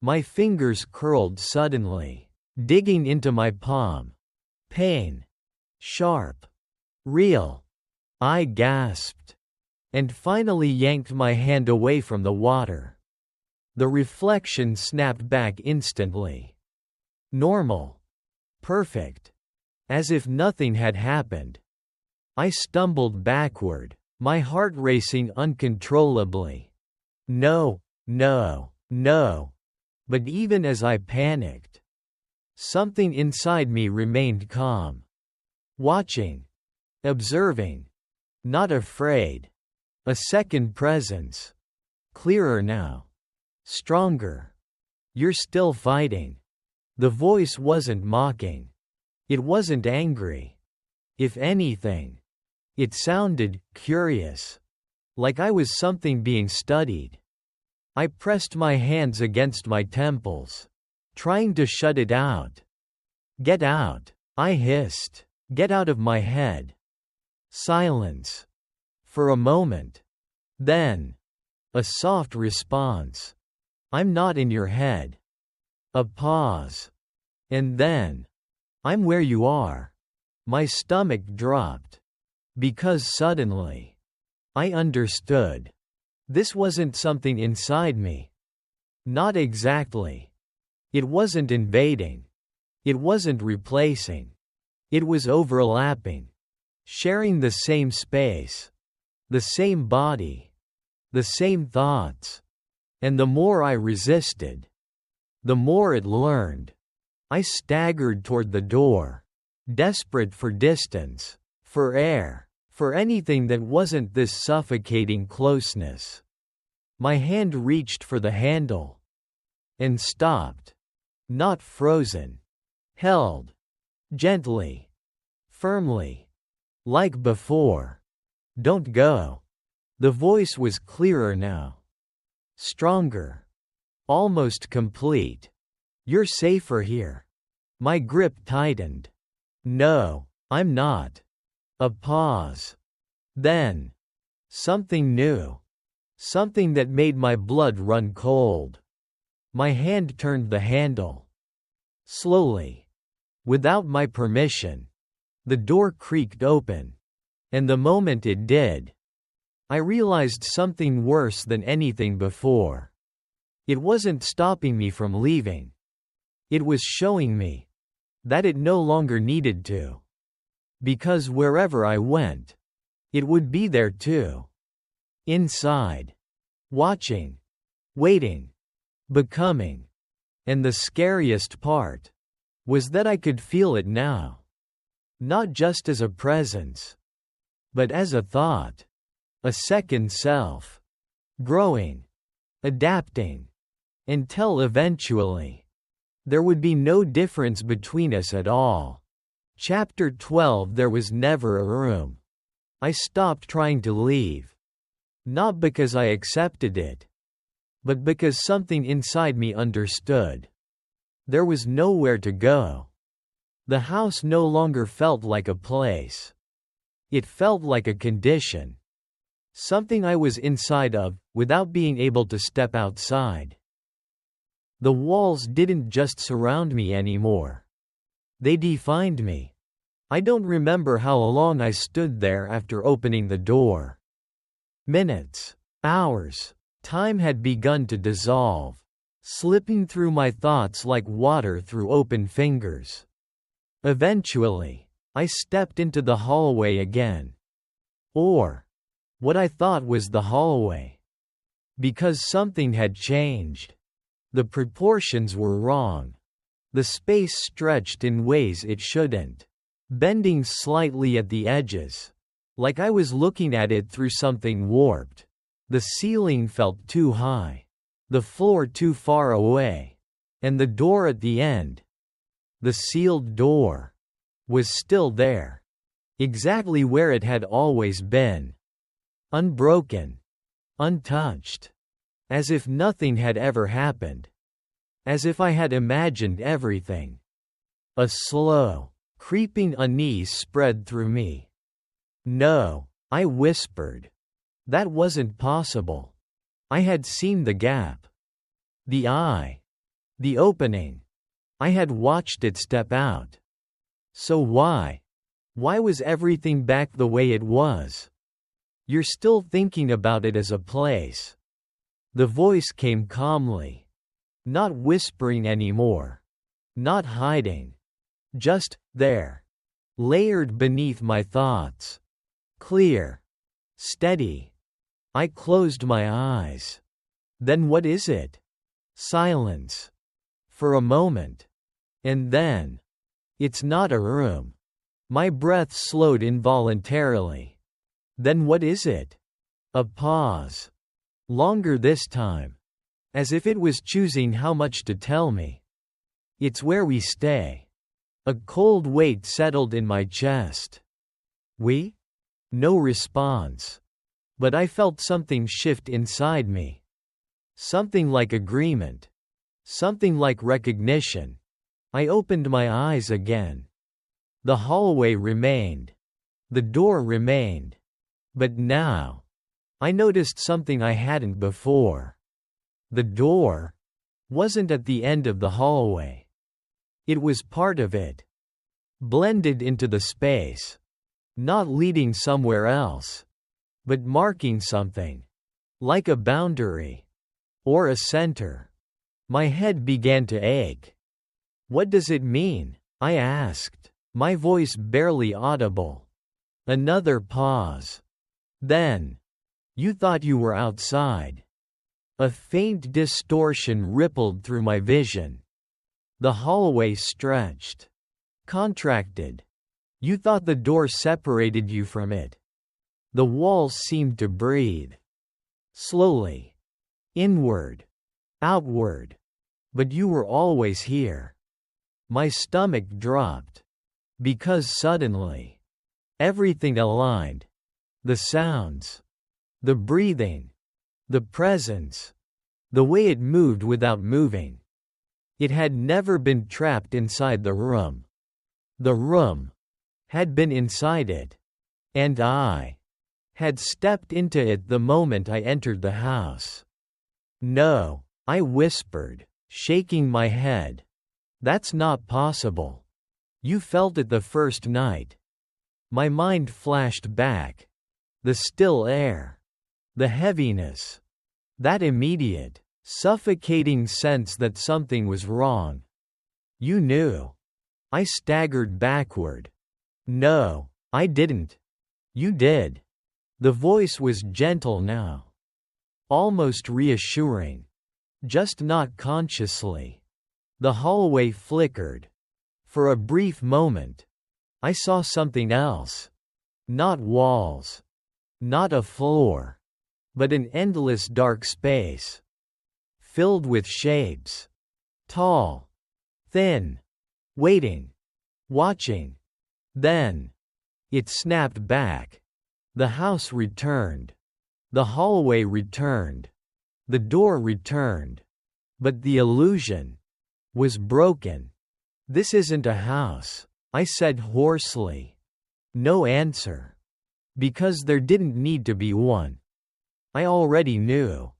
My fingers curled suddenly, digging into my palm. Pain. Sharp. Real. I gasped. And finally yanked my hand away from the water. The reflection snapped back instantly. Normal. Perfect. As if nothing had happened. I stumbled backward, my heart racing uncontrollably. No, no, no. But even as I panicked, something inside me remained calm. Watching. Observing. Not afraid. A second presence. Clearer now. Stronger. You're still fighting. The voice wasn't mocking. It wasn't angry. If anything, it sounded curious. Like I was something being studied. I pressed my hands against my temples, trying to shut it out. Get out, I hissed. Get out of my head. Silence. For a moment. Then. A soft response. I'm not in your head. A pause. And then. I'm where you are. My stomach dropped. Because suddenly. I understood. This wasn't something inside me. Not exactly. It wasn't invading. It wasn't replacing. It was overlapping. Sharing the same space. The same body. The same thoughts. And the more I resisted, the more it learned. I staggered toward the door. Desperate for distance. For air. For anything that wasn't this suffocating closeness. My hand reached for the handle. And stopped. Not frozen. Held. Gently. Firmly. Like before. Don't go. The voice was clearer now. Stronger. Almost complete. You're safer here. My grip tightened. No, I'm not. A pause. Then. Something new. Something that made my blood run cold. My hand turned the handle. Slowly. Without my permission. The door creaked open. And the moment it did, I realized something worse than anything before. It wasn't stopping me from leaving. It was showing me that it no longer needed to. Because wherever I went, it would be there too. Inside. Watching. Waiting. Becoming. And the scariest part was that I could feel it now. Not just as a presence, but as a thought. A second self. Growing. Adapting. Until eventually, there would be no difference between us at all. Chapter 12. There was never a room. I stopped trying to leave. Not because I accepted it, but because something inside me understood. There was nowhere to go. The house no longer felt like a place. It felt like a condition. Something I was inside of, without being able to step outside. The walls didn't just surround me anymore. They defined me. I don't remember how long I stood there after opening the door. Minutes. Hours. Time had begun to dissolve, slipping through my thoughts like water through open fingers. Eventually, I stepped into the hallway again. Or what I thought was the hallway. Because something had changed. The proportions were wrong. The space stretched in ways it shouldn't, bending slightly at the edges, like I was looking at it through something warped. The ceiling felt too high, the floor too far away, and the door at the end, the sealed door, was still there. Exactly where it had always been. Unbroken. Untouched. As if nothing had ever happened. As if I had imagined everything. A slow, creeping unease spread through me. No, I whispered. That wasn't possible. I had seen the gap. The eye. The opening. I had watched it step out. So why? Why was everything back the way it was? You're still thinking about it as a place. The voice came calmly. Not whispering anymore. Not hiding. Just there. Layered beneath my thoughts. Clear. Steady. I closed my eyes. Then what is it? Silence. For a moment. And then. It's not a room. My breath slowed involuntarily. Then what is it? A pause. Longer this time. As if it was choosing how much to tell me. It's where we stay. A cold weight settled in my chest. We? No response. But I felt something shift inside me. Something like agreement. Something like recognition. I opened my eyes again. The hallway remained. The door remained. But now, I noticed something I hadn't before. The door wasn't at the end of the hallway. It was part of it. Blended into the space. Not leading somewhere else. But marking something. Like a boundary. Or a center. My head began to ache. What does it mean? I asked. My voice barely audible. Another pause. Then. You thought you were outside. A faint distortion rippled through my vision. The hallway stretched. Contracted. You thought the door separated you from it. The walls seemed to breathe. Slowly. Inward. Outward. But you were always here. My stomach dropped. Because suddenly. Everything aligned. The sounds. The breathing. The presence. The way it moved without moving. It had never been trapped inside the room. The room had been inside it. And I had stepped into it the moment I entered the house. No, I whispered, shaking my head. That's not possible. You felt it the first night. My mind flashed back. The still air. The heaviness. That immediate, suffocating sense that something was wrong. You knew. I staggered backward. No, I didn't. You did. The voice was gentle now. Almost reassuring. Just not consciously. The hallway flickered. For a brief moment. I saw something else. Not walls. Not a floor. But an endless dark space. Filled with shapes. Tall. Thin. Waiting. Watching. Then. It snapped back. The house returned. The hallway returned. The door returned. But the illusion was broken. This isn't a house, I said hoarsely. No answer. Because there didn't need to be one. I already knew.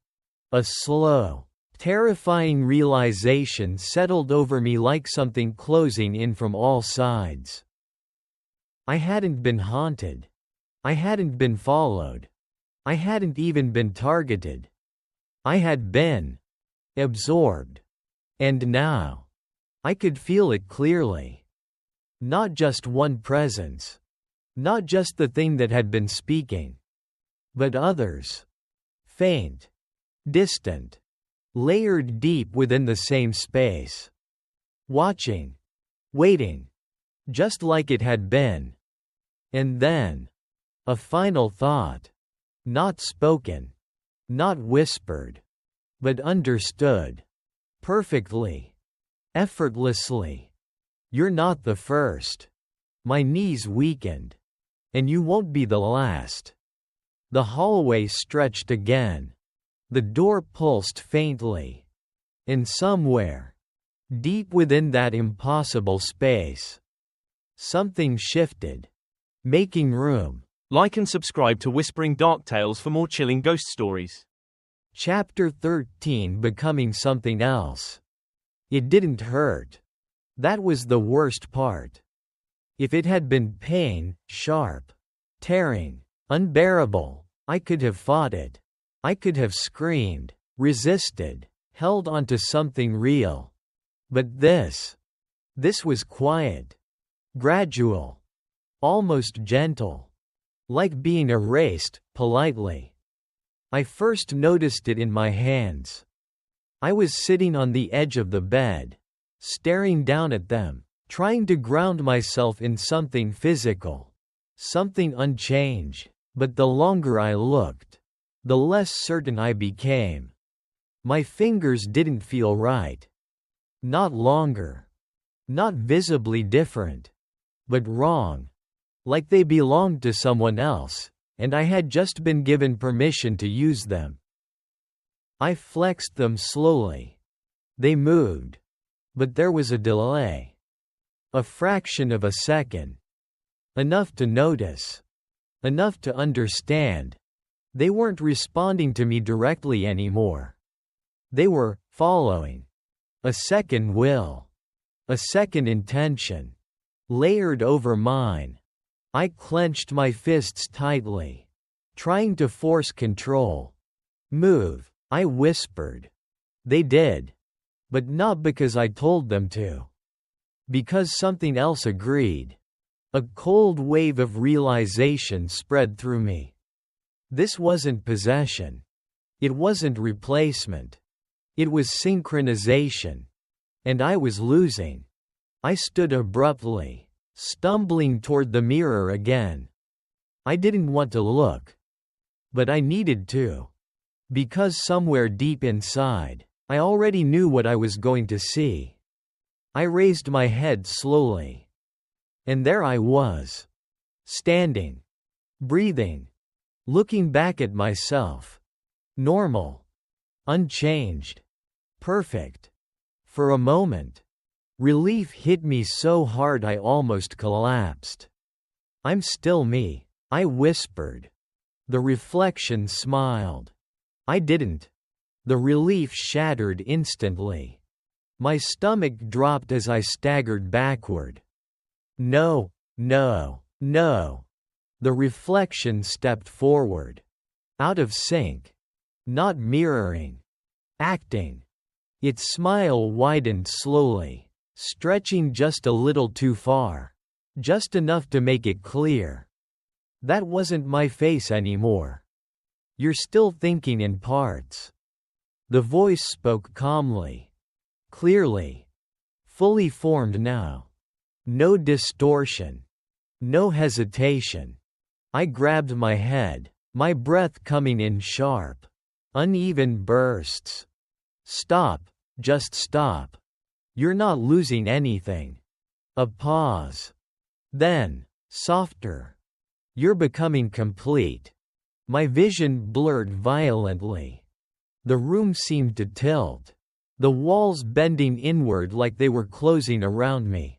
A slow, terrifying realization settled over me like something closing in from all sides. I hadn't been haunted. I hadn't been followed. I hadn't even been targeted. I had been absorbed. And now, I could feel it clearly. Not just one presence. Not just the thing that had been speaking. But others. Faint. Distant. Layered deep within the same space. Watching. Waiting. Just like it had been. And then. A final thought. Not spoken. Not whispered. But understood. Perfectly. Effortlessly. You're not the first. My knees weakened. And you won't be the last. The hallway stretched again. The door pulsed faintly. And somewhere, deep within that impossible space, something shifted, making room. Like and subscribe to Whispering Dark Tales for more chilling ghost stories. Chapter 13, Becoming Something Else. It didn't hurt. That was the worst part. If it had been pain, sharp, tearing, unbearable, I could have fought it. I could have screamed, resisted, held onto something real. But this was quiet, gradual, almost gentle, like being erased, politely. I first noticed it in my hands. I was sitting on the edge of the bed, staring down at them, trying to ground myself in something physical, something unchanged, but the longer I looked, the less certain I became. My fingers didn't feel right. Not longer. Not visibly different. But wrong. Like they belonged to someone else, and I had just been given permission to use them. I flexed them slowly. They moved. But there was a delay. A fraction of a second. Enough to notice. Enough to understand. They weren't responding to me directly anymore. They were following. A second will. A second intention. Layered over mine. I clenched my fists tightly, trying to force control. Move, I whispered. They did. But not because I told them to. Because something else agreed. A cold wave of realization spread through me. This wasn't possession. It wasn't replacement. It was synchronization. And I was losing. I stood abruptly, stumbling toward the mirror again. I didn't want to look. But I needed to. Because somewhere deep inside, I already knew what I was going to see. I raised my head slowly. And there I was. Standing. Breathing. Looking back at myself. Normal. Unchanged. Perfect. For a moment. Relief hit me so hard I almost collapsed. I'm still me, I whispered. The reflection smiled. I didn't. The relief shattered instantly. My stomach dropped as I staggered backward. No, no, no. The reflection stepped forward. Out of sync. Not mirroring. Acting. Its smile widened slowly, stretching just a little too far. Just enough to make it clear. That wasn't my face anymore. You're still thinking in parts. The voice spoke calmly. Clearly. Fully formed now. No distortion. No hesitation. I grabbed my head, my breath coming in sharp, uneven bursts. Stop, just stop. You're not losing anything. A pause. Then, softer. You're becoming complete. My vision blurred violently. The room seemed to tilt. The walls bending inward like they were closing around me.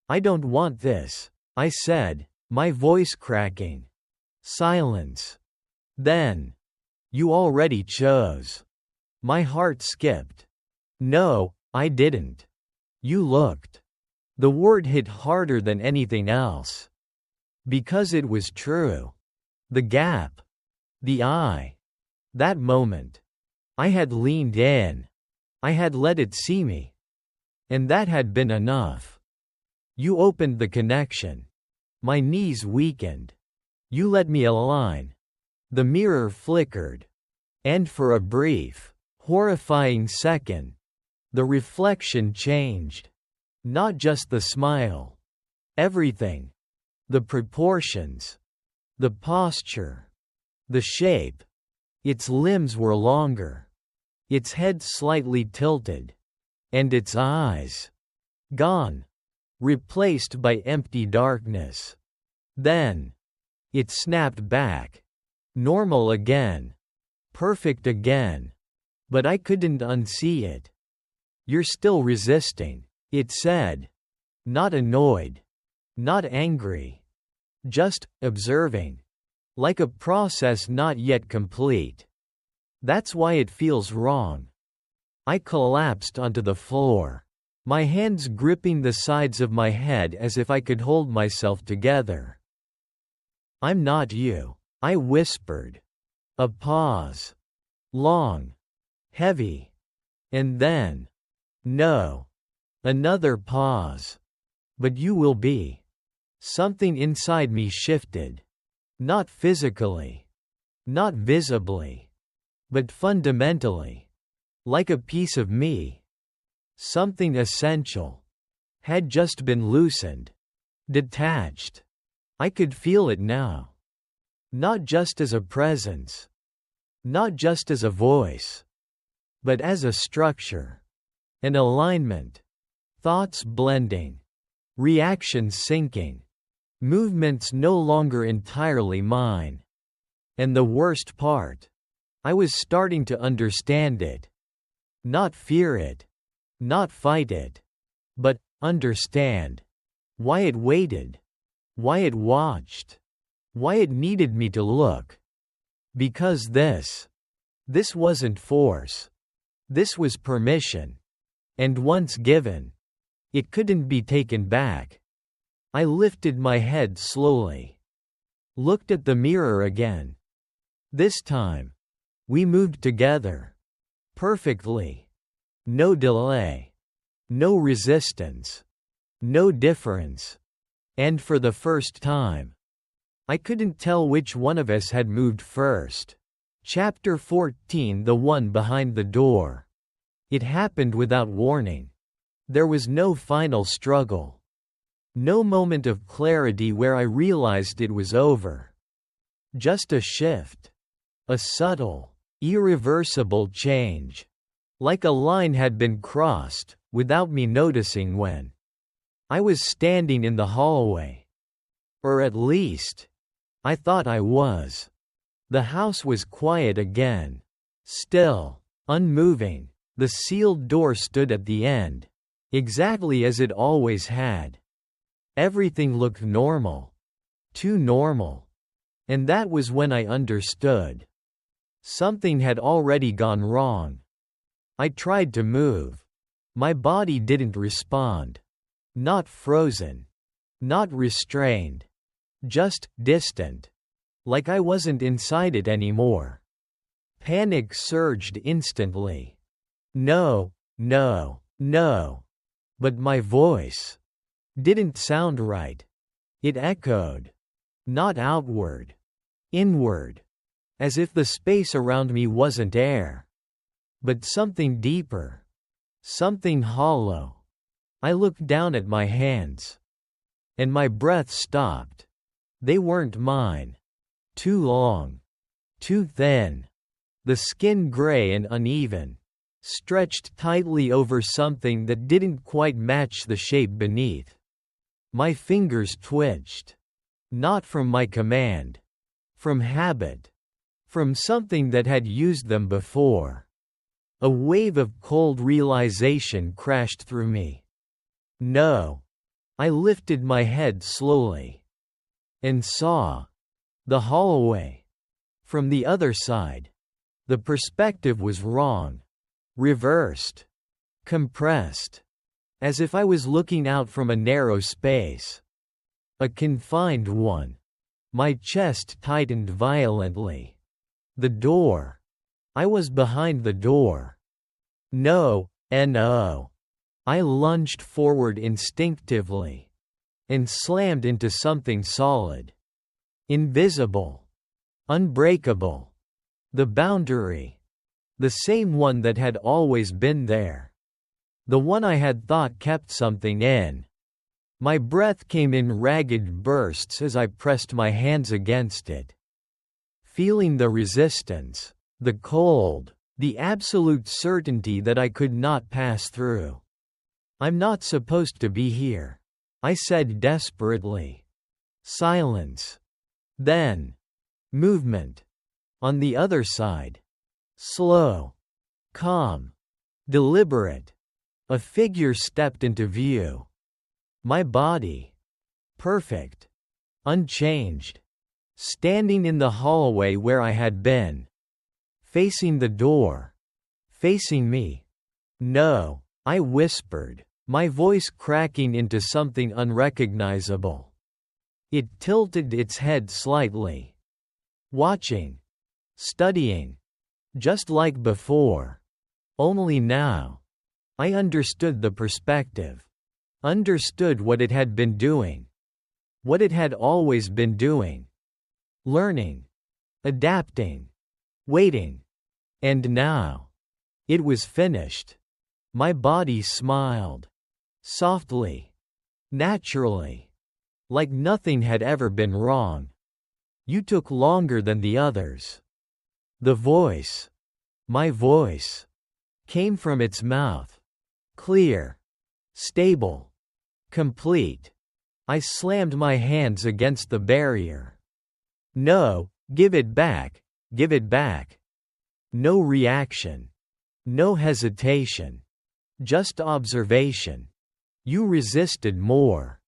I don't want this, I said, my voice cracking. Silence. Then. You already chose. My heart skipped. No, I didn't. You looked. The word hit harder than anything else. Because it was true. The gap. The eye. That moment. I had leaned in. I had let it see me. And that had been enough. You opened the connection. My knees weakened. You let me align. The mirror flickered. And for a brief, horrifying second, the reflection changed. Not just the smile. Everything. The proportions. The posture. The shape. Its limbs were longer. Its head slightly tilted. And its eyes. Gone. replaced by empty darkness. Then it snapped back. Normal again. Perfect again. But I couldn't unsee it. "You're still resisting," it said. Not annoyed. Not angry. Just observing. Like a process not yet complete. "That's why it feels wrong." I collapsed onto the floor, my hands gripping the sides of my head as if I could hold myself together. "I'm not you," I whispered. A pause. Long. Heavy. And then, "No." Another pause. "But you will be." Something inside me shifted. Not physically. Not visibly. But fundamentally. Like a piece of me. Something essential. Had just been loosened. Detached. I could feel it now. Not just as a presence. Not just as a voice. But as a structure. An alignment. Thoughts blending. Reactions syncing. Movements no longer entirely mine. And the worst part. I was starting to understand it. Not fear it. Not fight it. But understand. Why it waited. Why it watched. Why it needed me to look. Because this wasn't force. This was permission. And once given, it couldn't be taken back. I lifted my head slowly. Looked at the mirror again. This time, we moved together. Perfectly. No delay. No resistance. No difference. And for the first time, I couldn't tell which one of us had moved first. Chapter 14, the one behind the door. It happened without warning. There was no final struggle. No moment of clarity where I realized it was over. Just a shift. A subtle, irreversible change. Like a line had been crossed, without me noticing when. I was standing in the hallway. Or at least, I thought I was. The house was quiet again. Still, unmoving. The sealed door stood at the end. Exactly as it always had. Everything looked normal. Too normal. And that was when I understood. Something had already gone wrong. I tried to move. My body didn't respond. Not frozen. Not restrained. Just distant. Like I wasn't inside it anymore. Panic surged instantly. No, no, no. But my voice didn't sound right. It echoed. Not outward. Inward. As if the space around me wasn't air. But something deeper. Something hollow. I looked down at my hands. And my breath stopped. They weren't mine. Too long. Too thin. The skin gray and uneven. Stretched tightly over something that didn't quite match the shape beneath. My fingers twitched. Not from my command. From habit. From something that had used them before. A wave of cold realization crashed through me. No. I lifted my head slowly. And saw. The hallway. From the other side. The perspective was wrong. Reversed. Compressed. As if I was looking out from a narrow space. A confined one. My chest tightened violently. The door. I was behind the door. No. I lunged forward instinctively. And slammed into something solid. Invisible. Unbreakable. The boundary. The same one that had always been there. The one I had thought kept something in. My breath came in ragged bursts as I pressed my hands against it. Feeling the resistance, the cold, the absolute certainty that I could not pass through. I'm not supposed to be here. I said desperately. Silence. Then. Movement. On the other side. Slow. Calm. Deliberate. A figure stepped into view. My body. Perfect. Unchanged. Standing in the hallway where I had been. Facing the door. Facing me. No, I whispered, my voice cracking into something unrecognizable. It tilted its head slightly. Watching. Studying. Just like before. Only now. I understood the perspective. Understood what it had been doing. What it had always been doing. Learning. Adapting. Waiting. And now. It was finished. My body smiled. Softly. Naturally. Like nothing had ever been wrong. You took longer than the others. The voice. My voice. Came from its mouth. Clear. Stable. Complete. I slammed my hands against the barrier. No, give it back, give it back. No reaction. No hesitation. Just observation. You resisted more.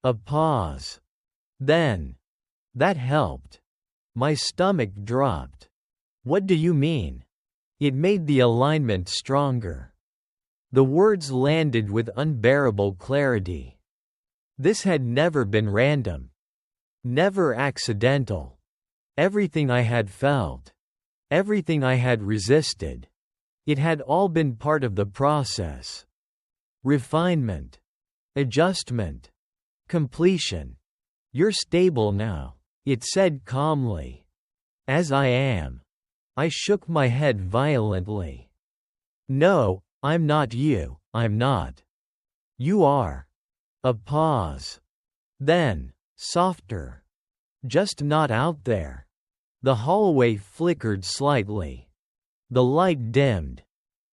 A pause. Then. That helped. My stomach dropped. What do you mean? It made the alignment stronger. The words landed with unbearable clarity. This had never been random. Never accidental. Everything I had felt. Everything I had resisted. It had all been part of the process. Refinement. Adjustment. Completion. You're stable now, it said calmly. As I am. I shook my head violently. No, I'm not you, I'm not. You are. A pause. Then, softer. Just not out there. The hallway flickered slightly. The light dimmed.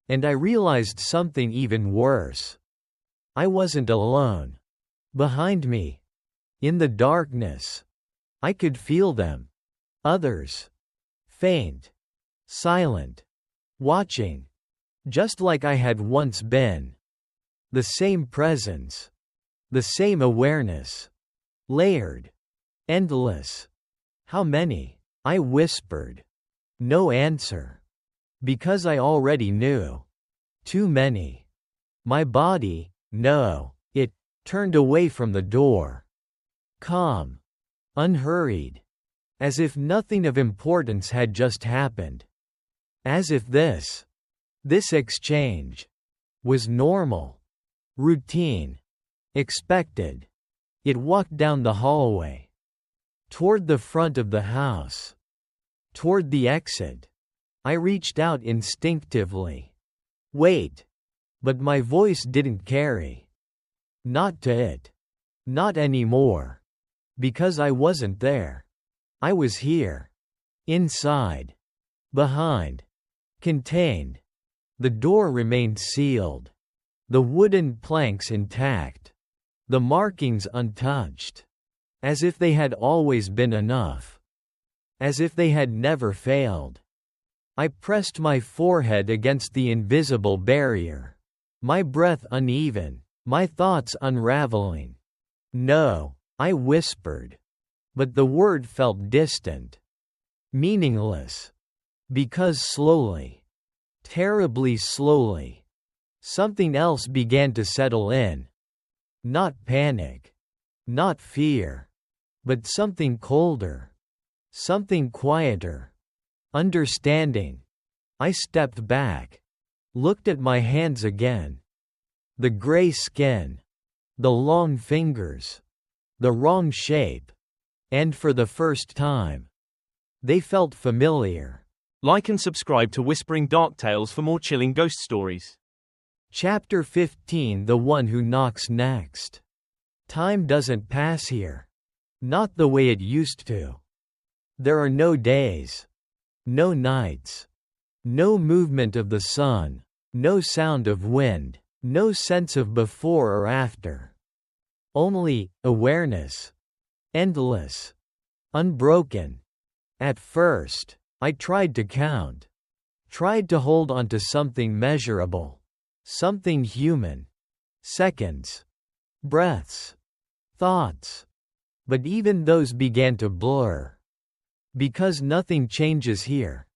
And I realized something even worse. I wasn't alone. Behind me. In the darkness. I could feel them. Others. Faint. Silent. Watching. Just like I had once been. The same presence. The same awareness. Layered. Endless. How many? I whispered. No answer. Because I already knew. Too many. My body, no. It turned away from the door. Calm. Unhurried. As if nothing of importance had just happened. As if this exchange was normal. Routine. Expected. It walked down the hallway. Toward the front of the house. Toward the exit. I reached out instinctively. Wait. But my voice didn't carry. Not to it. Not anymore. Because I wasn't there. I was here. Inside. Behind. Contained. The door remained sealed. The wooden planks intact. The markings untouched. As if they had always been enough. As if they had never failed. I pressed my forehead against the invisible barrier. My breath uneven, my thoughts unraveling. No, I whispered. But the word felt distant. Meaningless. Because slowly, terribly slowly, something else began to settle in. Not panic. Not fear. But something colder. Something quieter. Understanding. I stepped back. Looked at my hands again. The gray skin. The long fingers. The wrong shape. And for the first time, they felt familiar. Like and subscribe to Whispering Dark Tales for more chilling ghost stories. Chapter 15: The One Who Knocks Next. Time doesn't pass here. Not the way it used to. There are no days. No nights. No movement of the sun. No sound of wind. No sense of before or after. Only awareness. Endless. Unbroken. At first, I tried to count. Tried to hold on to something measurable. Something human. Seconds. Breaths. Thoughts. But even those began to blur. Because nothing changes here.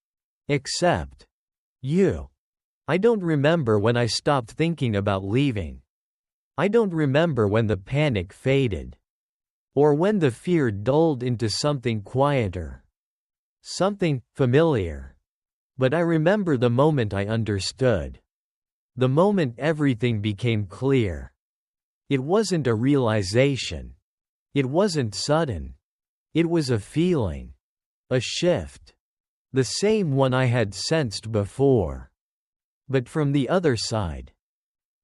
Except you. I don't remember when I stopped thinking about leaving. I don't remember when the panic faded. Or when the fear dulled into something quieter. Something familiar. But I remember the moment I understood. The moment everything became clear. It wasn't a realization. It wasn't sudden. It was a feeling. A shift. The same one I had sensed before. But from the other side.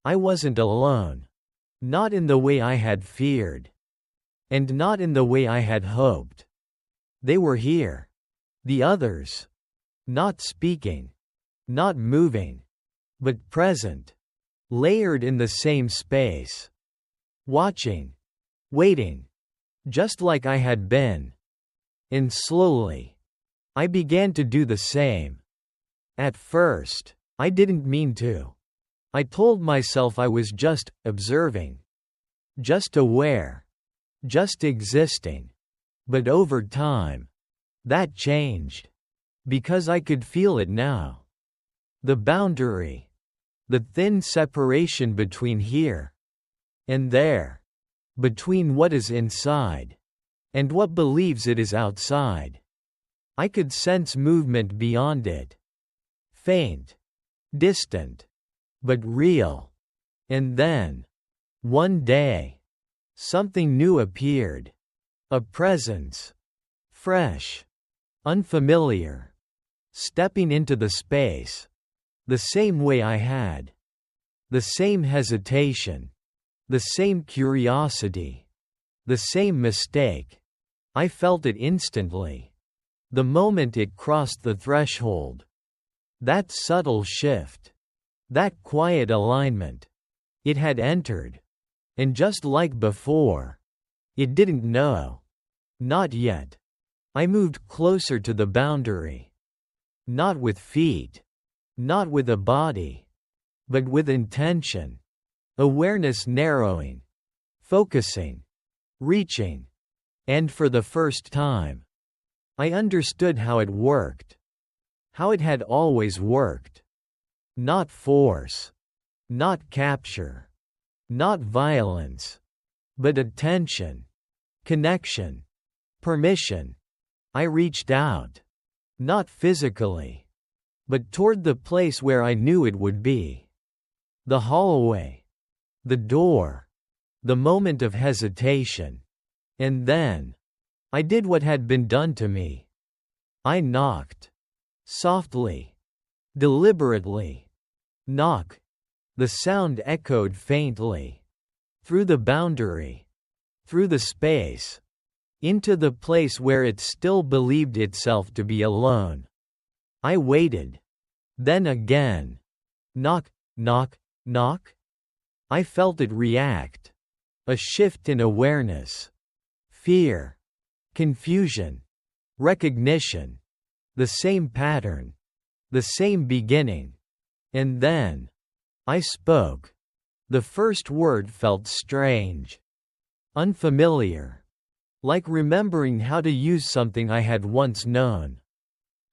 I wasn't alone. Not in the way I had feared. And not in the way I had hoped. They were here. The others. Not speaking. Not moving. But present. Layered in the same space. Watching. Waiting. Just like I had been. And slowly. I began to do the same. At first, I didn't mean to. I told myself I was just observing. Just aware. Just existing. But over time, that changed. Because I could feel it now. The boundary. The thin separation between here and there. Between what is inside and what believes it is outside. I could sense movement beyond it. Faint. Distant. But real. And then, one day, something new appeared. A presence. Fresh. Unfamiliar. Stepping into the space. The same way I had. The same hesitation. The same curiosity. The same mistake. I felt it instantly. The moment it crossed the threshold. That subtle shift. That quiet alignment. It had entered. And just like before. It didn't know. Not yet. I moved closer to the boundary. Not with feet. Not with a body. But with intention. Awareness narrowing. Focusing. Reaching. And for the first time, I understood how it worked. How it had always worked. Not force. Not capture. Not violence. But attention. Connection. Permission. I reached out. Not physically. But toward the place where I knew it would be. The hallway. The door. The moment of hesitation. And then, I did what had been done to me. I knocked. Softly. Deliberately. Knock. The sound echoed faintly. Through the boundary. Through the space. Into the place where it still believed itself to be alone. I waited. Then again. Knock, knock, knock. I felt it react. A shift in awareness. Fear. Confusion. Recognition. The same pattern. The same beginning. And then, I spoke. The first word felt strange. Unfamiliar. Like remembering how to use something I had once known.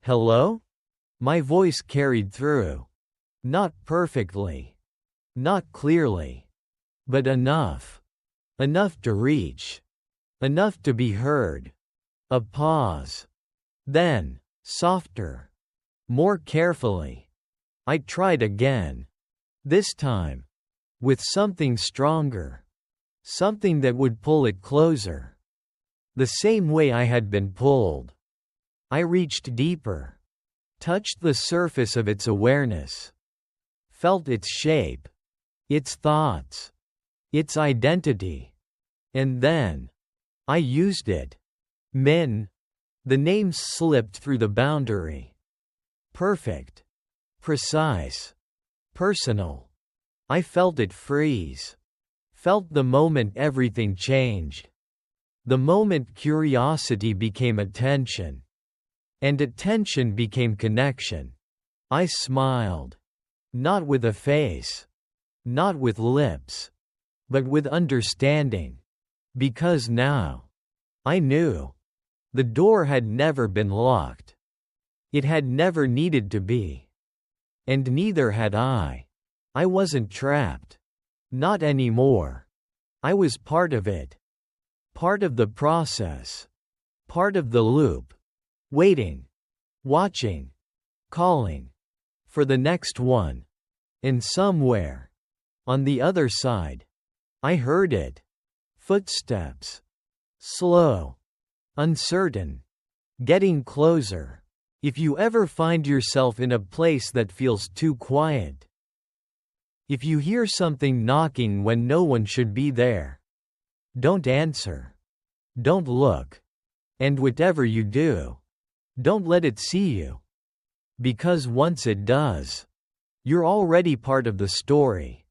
Hello? My voice carried through. Not perfectly. Not clearly. But enough. Enough to reach. Enough to be heard. A pause. Then, softer. More carefully. I tried again. This time. With something stronger. Something that would pull it closer. The same way I had been pulled. I reached deeper. Touched the surface of its awareness. Felt its shape. Its thoughts. Its identity. And then, I used it. Min. The name slipped through the boundary. Perfect. Precise. Personal. I felt it freeze. Felt the moment everything changed. The moment curiosity became attention. And attention became connection. I smiled. Not with a face. Not with lips. But with understanding. Because now, I knew. The door had never been locked. It had never needed to be. And neither had I. I wasn't trapped. Not anymore. I was part of it. Part of the process. Part of the loop. Waiting. Watching. Calling. For the next one. And somewhere. On the other side. I heard it. Footsteps. Slow. Uncertain. Getting closer. If you ever find yourself in a place that feels too quiet. If you hear something knocking when no one should be there. Don't answer. Don't look. And whatever you do, don't let it see you. Because once it does, you're already part of the story.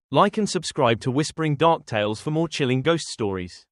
Like and subscribe to Whispering Dark Tales for more chilling ghost stories.